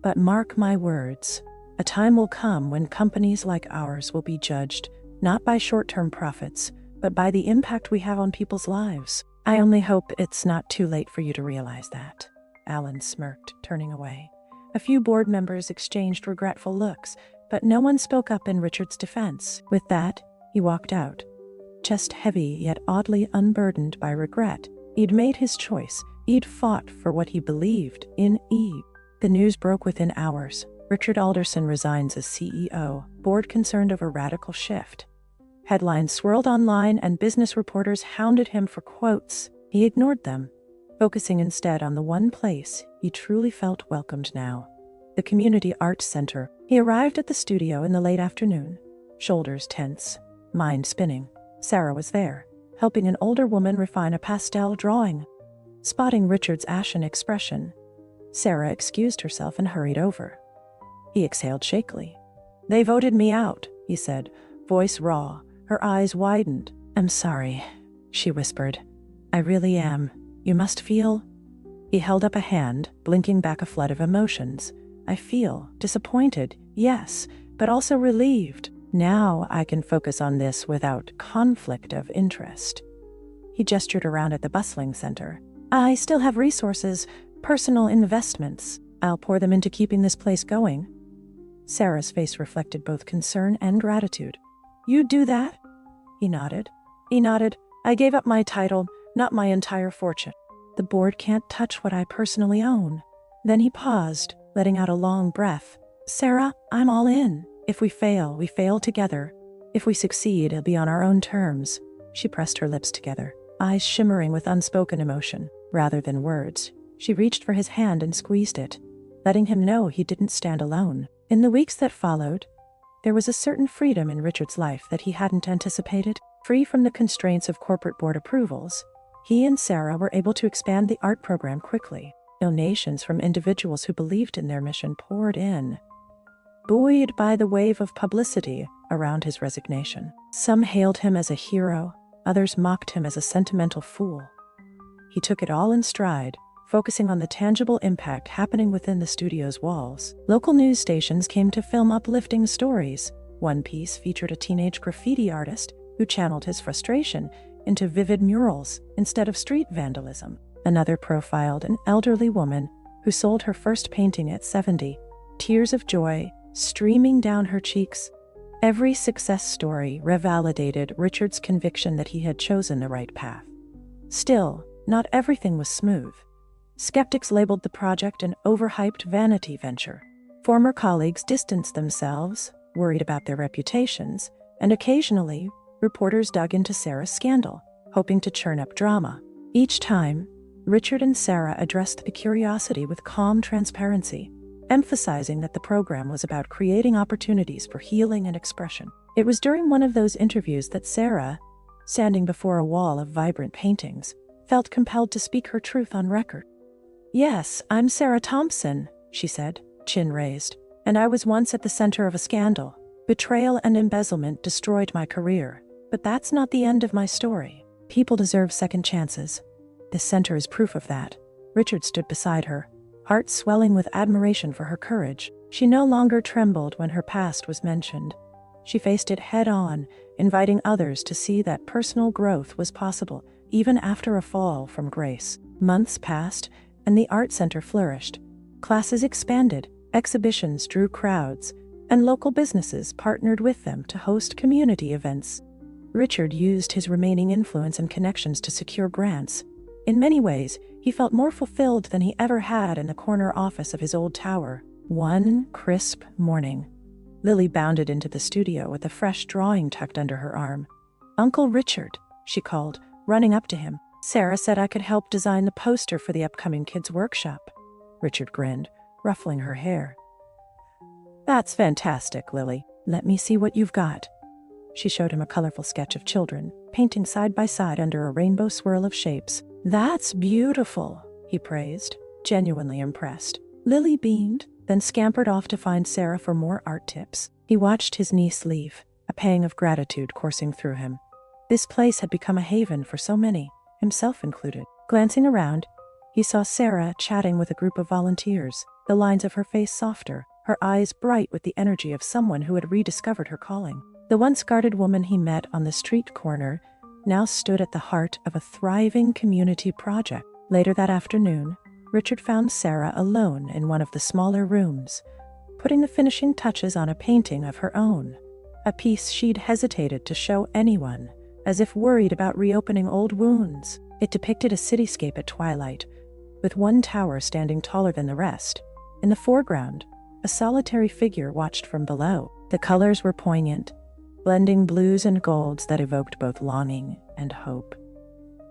But mark my words, a time will come when companies like ours will be judged, not by short-term profits, but by the impact we have on people's lives. I only hope it's not too late for you to realize that. Alan smirked, turning away. A few board members exchanged regretful looks, but no one spoke up in Richard's defense. With that, he walked out, chest heavy yet oddly unburdened by regret. He'd made his choice. He'd fought for what he believed in. The news broke within hours. Richard Alderson resigns as CEO, board concerned over radical shift. Headlines swirled online and business reporters hounded him for quotes. He ignored them, focusing instead on the one place he truly felt welcomed now, the Community Arts Center. He arrived at the studio in the late afternoon, shoulders tense, mind spinning. Sarah was there, helping an older woman refine a pastel drawing. Spotting Richard's ashen expression, Sarah excused herself and hurried over. He exhaled shakily. "They voted me out," he said, voice raw. Her eyes widened. "I'm sorry," she whispered. "I really am. You must feel—" He held up a hand, blinking back a flood of emotions. "I feel disappointed, yes, but also relieved. Now I can focus on this without conflict of interest." He gestured around at the bustling center. "I still have resources, personal investments. I'll pour them into keeping this place going." Sarah's face reflected both concern and gratitude. "You do that?" He nodded. "I gave up my title, not my entire fortune. The board can't touch what I personally own." Then he paused, letting out a long breath. "Sarah, I'm all in. If we fail together. If we succeed, it'll be on our own terms." She pressed her lips together, eyes shimmering with unspoken emotion. Rather than words, she reached for his hand and squeezed it, letting him know he didn't stand alone. In the weeks that followed, there was a certain freedom in Richard's life that he hadn't anticipated. Free from the constraints of corporate board approvals, he and Sarah were able to expand the art program quickly. Donations from individuals who believed in their mission poured in, buoyed by the wave of publicity around his resignation. Some hailed him as a hero, others mocked him as a sentimental fool. He took it all in stride, focusing on the tangible impact happening within the studio's walls. Local news stations came to film uplifting stories. One piece featured a teenage graffiti artist who channeled his frustration into vivid murals instead of street vandalism. Another profiled an elderly woman who sold her first painting at 70, tears of joy streaming down her cheeks. Every success story revalidated Richard's conviction that he had chosen the right path. Still, not everything was smooth. Skeptics labeled the project an overhyped vanity venture. Former colleagues distanced themselves, worried about their reputations, and occasionally, reporters dug into Sarah's scandal, hoping to churn up drama. Each time, Richard and Sarah addressed the curiosity with calm transparency, emphasizing that the program was about creating opportunities for healing and expression. It was during one of those interviews that Sarah, standing before a wall of vibrant paintings, felt compelled to speak her truth on record. "Yes, I'm Sarah Thompson," she said, chin raised, "and I was once at the center of a scandal. Betrayal and embezzlement destroyed my career. But that's not the end of my story. People deserve second chances. This center is proof of that." Richard stood beside her, heart swelling with admiration for her courage. She no longer trembled when her past was mentioned. She faced it head-on, inviting others to see that personal growth was possible, even after a fall from grace. Months passed, and the art center flourished. Classes expanded, exhibitions drew crowds, and local businesses partnered with them to host community events. Richard used his remaining influence and connections to secure grants. In many ways, he felt more fulfilled than he ever had in the corner office of his old tower. One crisp morning, Lily bounded into the studio with a fresh drawing tucked under her arm. "Uncle Richard," she called, running up to him. "Sarah said I could help design the poster for the upcoming kids' workshop." Richard grinned, ruffling her hair. "That's fantastic, Lily. Let me see what you've got." She showed him a colorful sketch of children, painting side by side under a rainbow swirl of shapes. "That's beautiful," he praised, genuinely impressed. Lily beamed, then scampered off to find Sarah for more art tips. He watched his niece leave, a pang of gratitude coursing through him. This place had become a haven for so many, himself included. Glancing around, he saw Sarah chatting with a group of volunteers, the lines of her face softer, her eyes bright with the energy of someone who had rediscovered her calling. The once guarded woman he met on the street corner now stood at the heart of a thriving community project. Later that afternoon, Richard found Sarah alone in one of the smaller rooms, putting the finishing touches on a painting of her own, a piece she'd hesitated to show anyone, as if worried about reopening old wounds. It depicted a cityscape at twilight, with one tower standing taller than the rest. In the foreground, a solitary figure watched from below. The colors were poignant, blending blues and golds that evoked both longing and hope.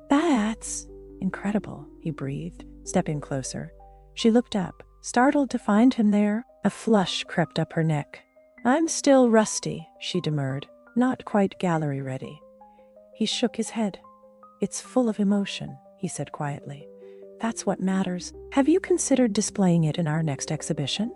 "That's incredible," he breathed, stepping closer. She looked up, startled to find him there. A flush crept up her neck. "I'm still rusty," she demurred, "not quite gallery ready." He shook his head. It's full of emotion, he said quietly. That's what matters. Have you considered displaying it in our next exhibition?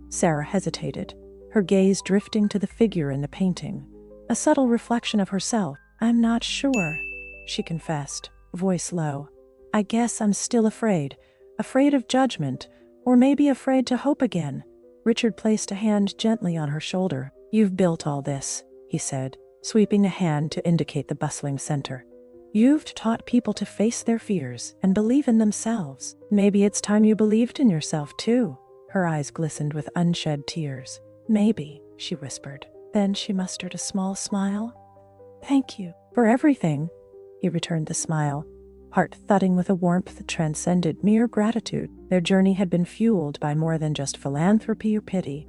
Sarah hesitated, her gaze drifting to the figure in the painting, a subtle reflection of herself. I'm not sure, she confessed, voice low. I guess I'm still afraid of judgment, or maybe afraid to hope again. Richard placed a hand gently on her shoulder. You've built all this, he said, sweeping a hand to indicate the bustling center. You've taught people to face their fears and believe in themselves. Maybe it's time you believed in yourself too. Her eyes glistened with unshed tears. Maybe, she whispered. Then she mustered a small smile. Thank you for everything, he returned the smile, heart thudding with a warmth that transcended mere gratitude. Their journey had been fueled by more than just philanthropy or pity.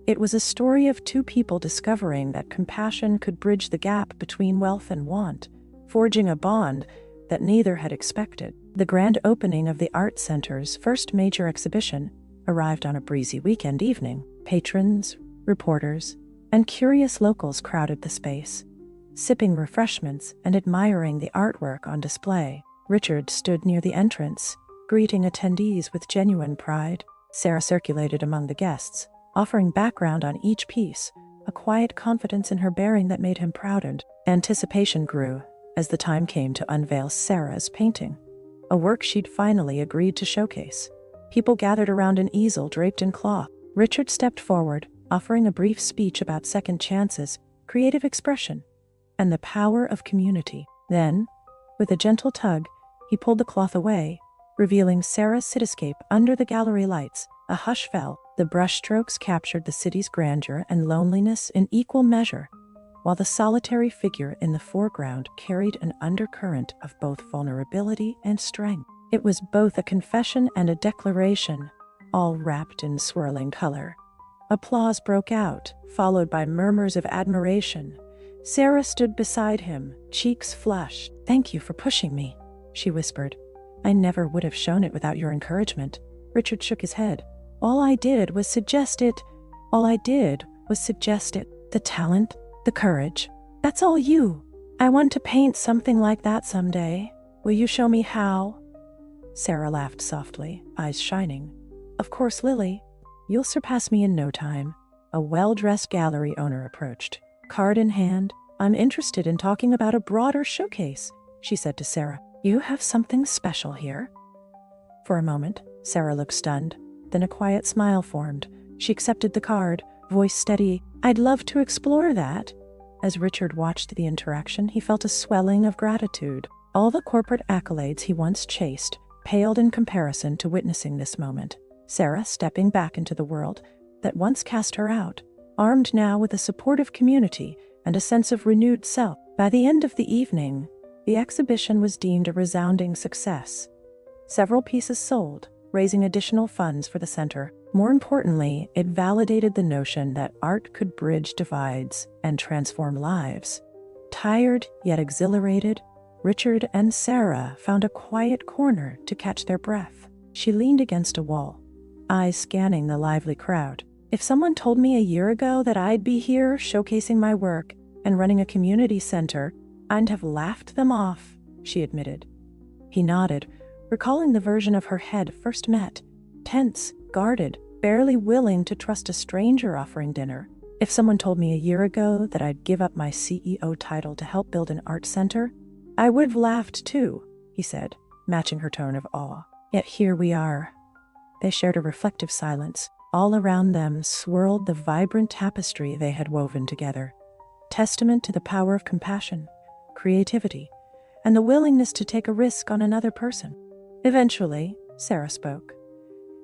It was a story of two people discovering that compassion could bridge the gap between wealth and want, forging a bond that neither had expected. The grand opening of the Art Center's first major exhibition arrived on a breezy weekend evening. Patrons, reporters, and curious locals crowded the space, sipping refreshments and admiring the artwork on display. Richard stood near the entrance, greeting attendees with genuine pride. Sarah circulated among the guests, offering background on each piece, a quiet confidence in her bearing that made him proud. And anticipation grew as the time came to unveil Sarah's painting, a work she'd finally agreed to showcase. People gathered around an easel draped in cloth. Richard stepped forward, offering a brief speech about second chances, creative expression, and the power of community. Then, with a gentle tug, he pulled the cloth away, revealing Sarah's cityscape under the gallery lights. A hush fell. The brushstrokes captured the city's grandeur and loneliness in equal measure, while the solitary figure in the foreground carried an undercurrent of both vulnerability and strength. It was both a confession and a declaration, all wrapped in swirling color. Applause broke out, followed by murmurs of admiration. Sarah stood beside him, cheeks flushed. Thank you for pushing me, she whispered. I never would have shown it without your encouragement. Richard shook his head. All I did was suggest it. The talent, the courage. That's all you. I want to paint something like that someday. Will you show me how? Sarah laughed softly, eyes shining. Of course, Lily. You'll surpass me in no time. A well-dressed gallery owner approached, card in hand. I'm interested in talking about a broader showcase, she said to Sarah. You have something special here? For a moment, Sarah looked stunned. Then a quiet smile formed. She accepted the card, voice steady. I'd love to explore that. As Richard watched the interaction, he felt a swelling of gratitude. All the corporate accolades he once chased paled in comparison to witnessing this moment. Sarah stepping back into the world that once cast her out, armed now with a supportive community and a sense of renewed self. By the end of the evening, the exhibition was deemed a resounding success. Several pieces sold, raising additional funds for the center. More importantly, it validated the notion that art could bridge divides and transform lives. Tired yet exhilarated, Richard and Sarah found a quiet corner to catch their breath. She leaned against a wall, eyes scanning the lively crowd. If someone told me a year ago that I'd be here showcasing my work and running a community center, I'd have laughed them off, she admitted. He nodded, recalling the version of her head first met, tense, guarded, barely willing to trust a stranger offering dinner. If someone told me a year ago that I'd give up my CEO title to help build an art center, I would have laughed too, he said, matching her tone of awe. Yet here we are. They shared a reflective silence. All around them swirled the vibrant tapestry they had woven together, testament to the power of compassion, creativity, and the willingness to take a risk on another person. Eventually, Sarah spoke.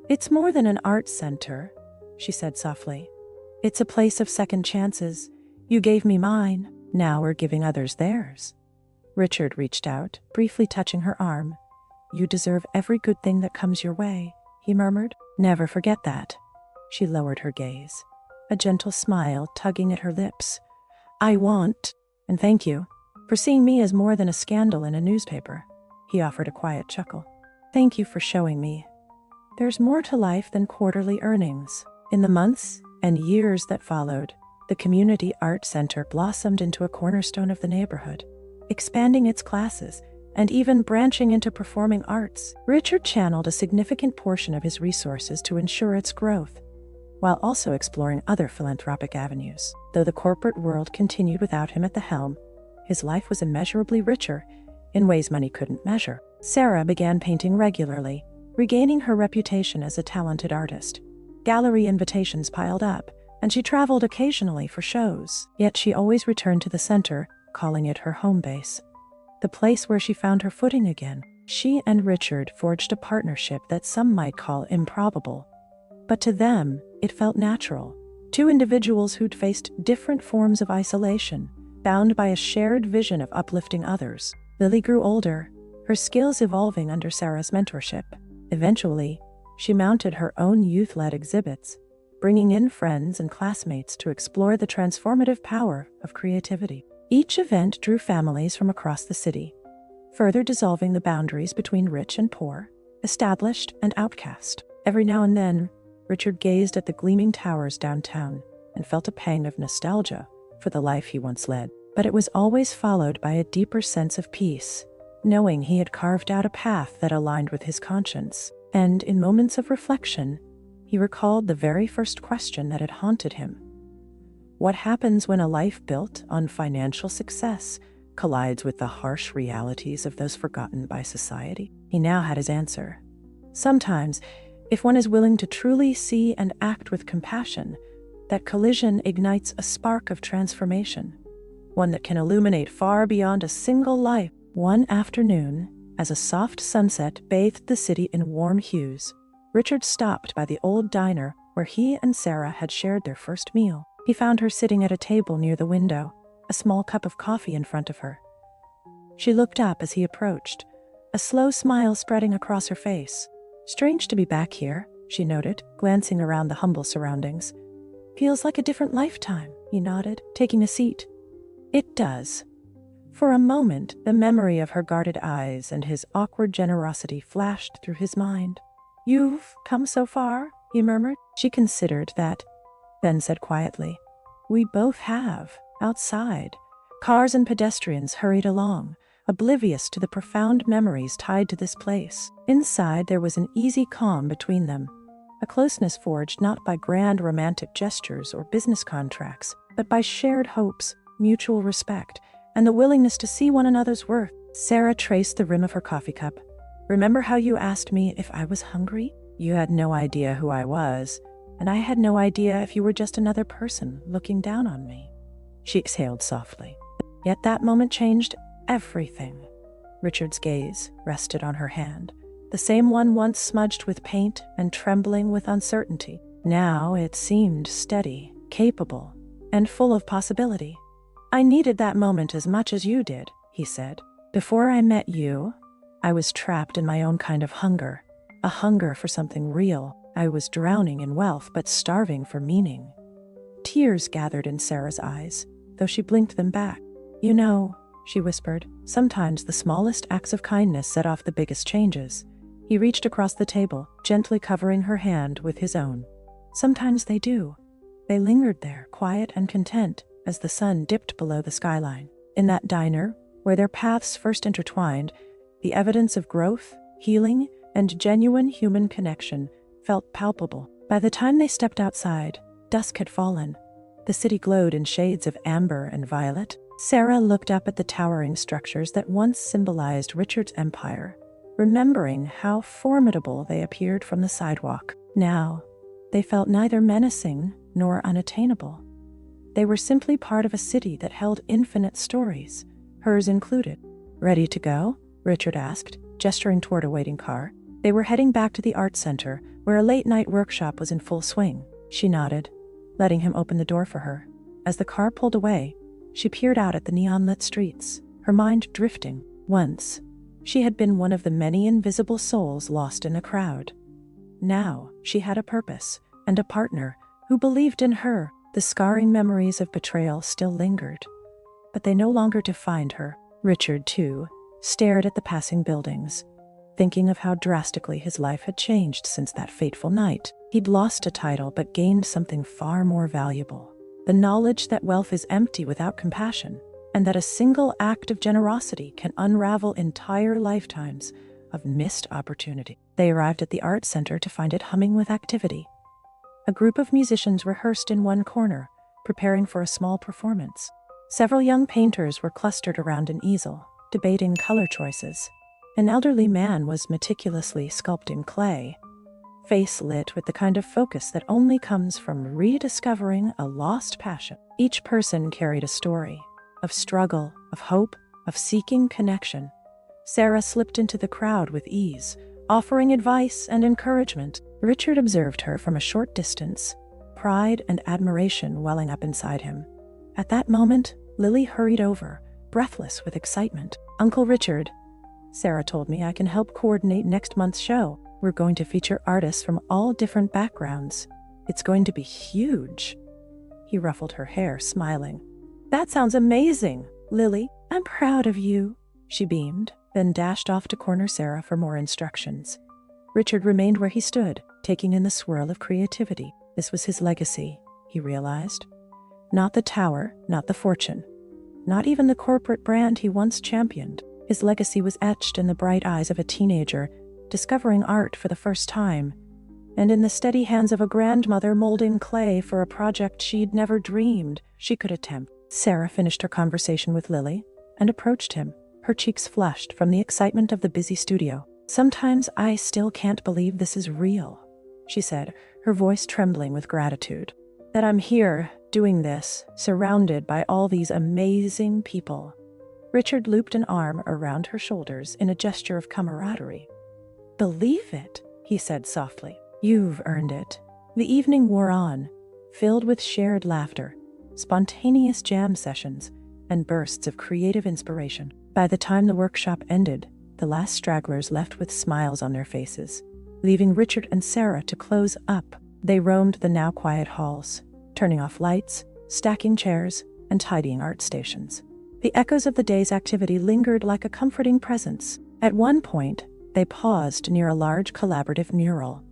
It's more than an art center, she said softly. It's a place of second chances. You gave me mine. Now we're giving others theirs. Richard reached out, briefly touching her arm. You deserve every good thing that comes your way, he murmured. Never forget that. She lowered her gaze, a gentle smile tugging at her lips. I want, and thank you, for seeing me as more than a scandal in a newspaper. He offered a quiet chuckle. Thank you for showing me. There's more to life than quarterly earnings. In the months and years that followed, the Community Art Center blossomed into a cornerstone of the neighborhood, expanding its classes, and even branching into performing arts. Richard channeled a significant portion of his resources to ensure its growth, while also exploring other philanthropic avenues. Though the corporate world continued without him at the helm, his life was immeasurably richer in ways money couldn't measure. Sarah began painting regularly, regaining her reputation as a talented artist. Gallery invitations piled up, and she traveled occasionally for shows. Yet she always returned to the center, calling it her home base, the place where she found her footing again. She and Richard forged a partnership that some might call improbable, but to them, it felt natural. Two individuals who'd faced different forms of isolation, bound by a shared vision of uplifting others. Lily grew older, her skills evolving under Sarah's mentorship. Eventually, she mounted her own youth-led exhibits, bringing in friends and classmates to explore the transformative power of creativity. Each event drew families from across the city, further dissolving the boundaries between rich and poor, established and outcast. Every now and then, Richard gazed at the gleaming towers downtown and felt a pang of nostalgia for the life he once led. But it was always followed by a deeper sense of peace, knowing he had carved out a path that aligned with his conscience. And in moments of reflection, he recalled the very first question that had haunted him. What happens when a life built on financial success collides with the harsh realities of those forgotten by society? He now had his answer. Sometimes, if one is willing to truly see and act with compassion, that collision ignites a spark of transformation, one that can illuminate far beyond a single life. One afternoon, as a soft sunset bathed the city in warm hues, Richard stopped by the old diner where he and Sarah had shared their first meal. He found her sitting at a table near the window, a small cup of coffee in front of her. She looked up as he approached, a slow smile spreading across her face. "Strange to be back here," she noted, glancing around the humble surroundings. "Feels like a different lifetime," he nodded, taking a seat. "It does." For a moment, the memory of her guarded eyes and his awkward generosity flashed through his mind. "You've come so far," he murmured. She considered that, then said quietly, "We both have." Outside, cars and pedestrians hurried along, oblivious to the profound memories tied to this place. Inside, there was an easy calm between them, a closeness forged not by grand romantic gestures or business contracts, but by shared hopes, mutual respect, and the willingness to see one another's worth. Sarah traced the rim of her coffee cup. "Remember how you asked me if I was hungry? You had no idea who I was, and I had no idea if you were just another person looking down on me." She exhaled softly. Yet that moment changed everything. Richard's gaze rested on her hand, the same one once smudged with paint and trembling with uncertainty. Now it seemed steady, capable, and full of possibility. "I needed that moment as much as you did," he said. "Before I met you, I was trapped in my own kind of hunger, a hunger for something real. I was drowning in wealth but starving for meaning." Tears gathered in Sarah's eyes, though she blinked them back. "You know," she whispered, "sometimes the smallest acts of kindness set off the biggest changes." He reached across the table, gently covering her hand with his own. "Sometimes they do." They lingered there, quiet and content, as the sun dipped below the skyline. In that diner, where their paths first intertwined, the evidence of growth, healing, and genuine human connection felt palpable. By the time they stepped outside, dusk had fallen. The city glowed in shades of amber and violet. Sarah looked up at the towering structures that once symbolized Richard's empire, remembering how formidable they appeared from the sidewalk. Now, they felt neither menacing nor unattainable. They were simply part of a city that held infinite stories, hers included. "Ready to go?" Richard asked, gesturing toward a waiting car. They were heading back to the art center, where a late-night workshop was in full swing. She nodded, letting him open the door for her. As the car pulled away, she peered out at the neon-lit streets, her mind drifting. Once, she had been one of the many invisible souls lost in a crowd. Now, she had a purpose and a partner who believed in her. The scarring memories of betrayal still lingered, but they no longer defined her. Richard, too, stared at the passing buildings, thinking of how drastically his life had changed since that fateful night. He'd lost a title but gained something far more valuable: the knowledge that wealth is empty without compassion, and that a single act of generosity can unravel entire lifetimes of missed opportunity. They arrived at the art center to find it humming with activity. A group of musicians rehearsed in one corner, preparing for a small performance. Several young painters were clustered around an easel, debating color choices. An elderly man was meticulously sculpting clay, face lit with the kind of focus that only comes from rediscovering a lost passion. Each person carried a story of struggle, of hope, of seeking connection. Sarah slipped into the crowd with ease, offering advice and encouragement. Richard observed her from a short distance, pride and admiration welling up inside him. At that moment, Lily hurried over, breathless with excitement. "Uncle Richard, Sarah told me I can help coordinate next month's show. We're going to feature artists from all different backgrounds. It's going to be huge." He ruffled her hair, smiling. "That sounds amazing, Lily. I'm proud of you," she beamed, then dashed off to corner Sarah for more instructions. Richard remained where he stood, taking in the swirl of creativity. This was his legacy, he realized. Not the tower, not the fortune, not even the corporate brand he once championed. His legacy was etched in the bright eyes of a teenager, discovering art for the first time, and in the steady hands of a grandmother molding clay for a project she'd never dreamed she could attempt. Sarah finished her conversation with Lily and approached him, her cheeks flushed from the excitement of the busy studio. "Sometimes I still can't believe this is real," she said, her voice trembling with gratitude. "That I'm here, doing this, surrounded by all these amazing people." Richard looped an arm around her shoulders in a gesture of camaraderie. "Believe it," he said softly. "You've earned it." The evening wore on, filled with shared laughter, spontaneous jam sessions, and bursts of creative inspiration. By the time the workshop ended, the last stragglers left with smiles on their faces, leaving Richard and Sarah to close up. They roamed the now quiet halls, turning off lights, stacking chairs, and tidying art stations. The echoes of the day's activity lingered like a comforting presence. At one point, they paused near a large collaborative mural,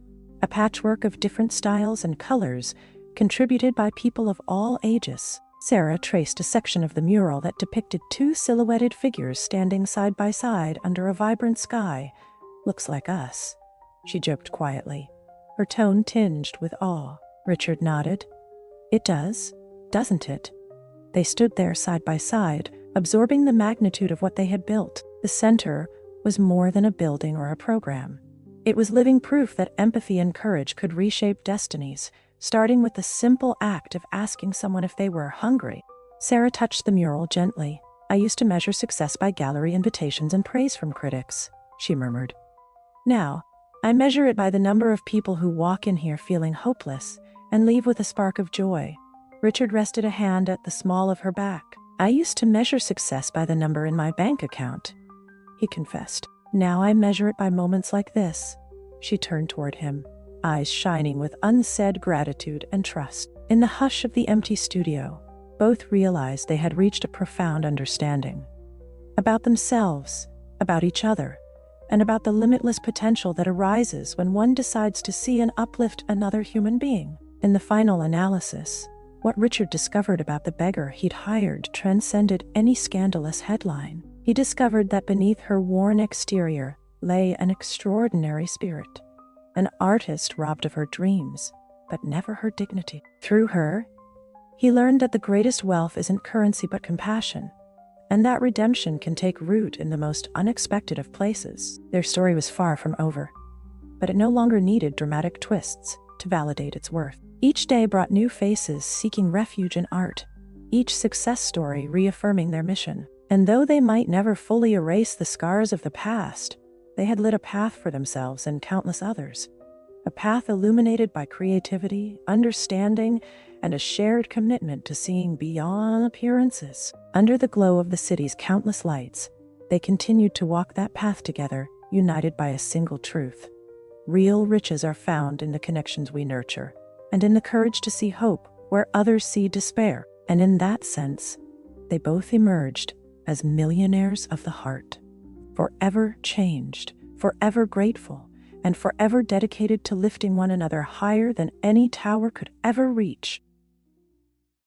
a patchwork of different styles and colors, contributed by people of all ages. Sarah traced a section of the mural that depicted two silhouetted figures standing side by side under a vibrant sky. "Looks like us," she joked quietly, her tone tinged with awe. Richard nodded. "It does, doesn't it?" They stood there side by side, absorbing the magnitude of what they had built. The center was more than a building or a program. It was living proof that empathy and courage could reshape destinies, starting with the simple act of asking someone if they were hungry. Sarah touched the mural gently. "I used to measure success by gallery invitations and praise from critics," she murmured. "Now, I measure it by the number of people who walk in here feeling hopeless and leave with a spark of joy." Richard rested a hand at the small of her back. "I used to measure success by the number in my bank account," he confessed. "Now I measure it by moments like this." She turned toward him, eyes shining with unsaid gratitude and trust. In the hush of the empty studio, both realized they had reached a profound understanding. About themselves, about each other, and about the limitless potential that arises when one decides to see and uplift another human being. In the final analysis, what Richard discovered about the beggar he'd hired transcended any scandalous headline. He discovered that beneath her worn exterior lay an extraordinary spirit, an artist robbed of her dreams, but never her dignity. Through her, he learned that the greatest wealth isn't currency but compassion, and that redemption can take root in the most unexpected of places. Their story was far from over, but it no longer needed dramatic twists to validate its worth. Each day brought new faces seeking refuge in art, each success story reaffirming their mission. And though they might never fully erase the scars of the past, they had lit a path for themselves and countless others. A path illuminated by creativity, understanding, and a shared commitment to seeing beyond appearances. Under the glow of the city's countless lights, they continued to walk that path together, united by a single truth. Real riches are found in the connections we nurture, and in the courage to see hope where others see despair. And in that sense, they both emerged as millionaires of the heart, forever changed, forever grateful, and forever dedicated to lifting one another higher than any tower could ever reach.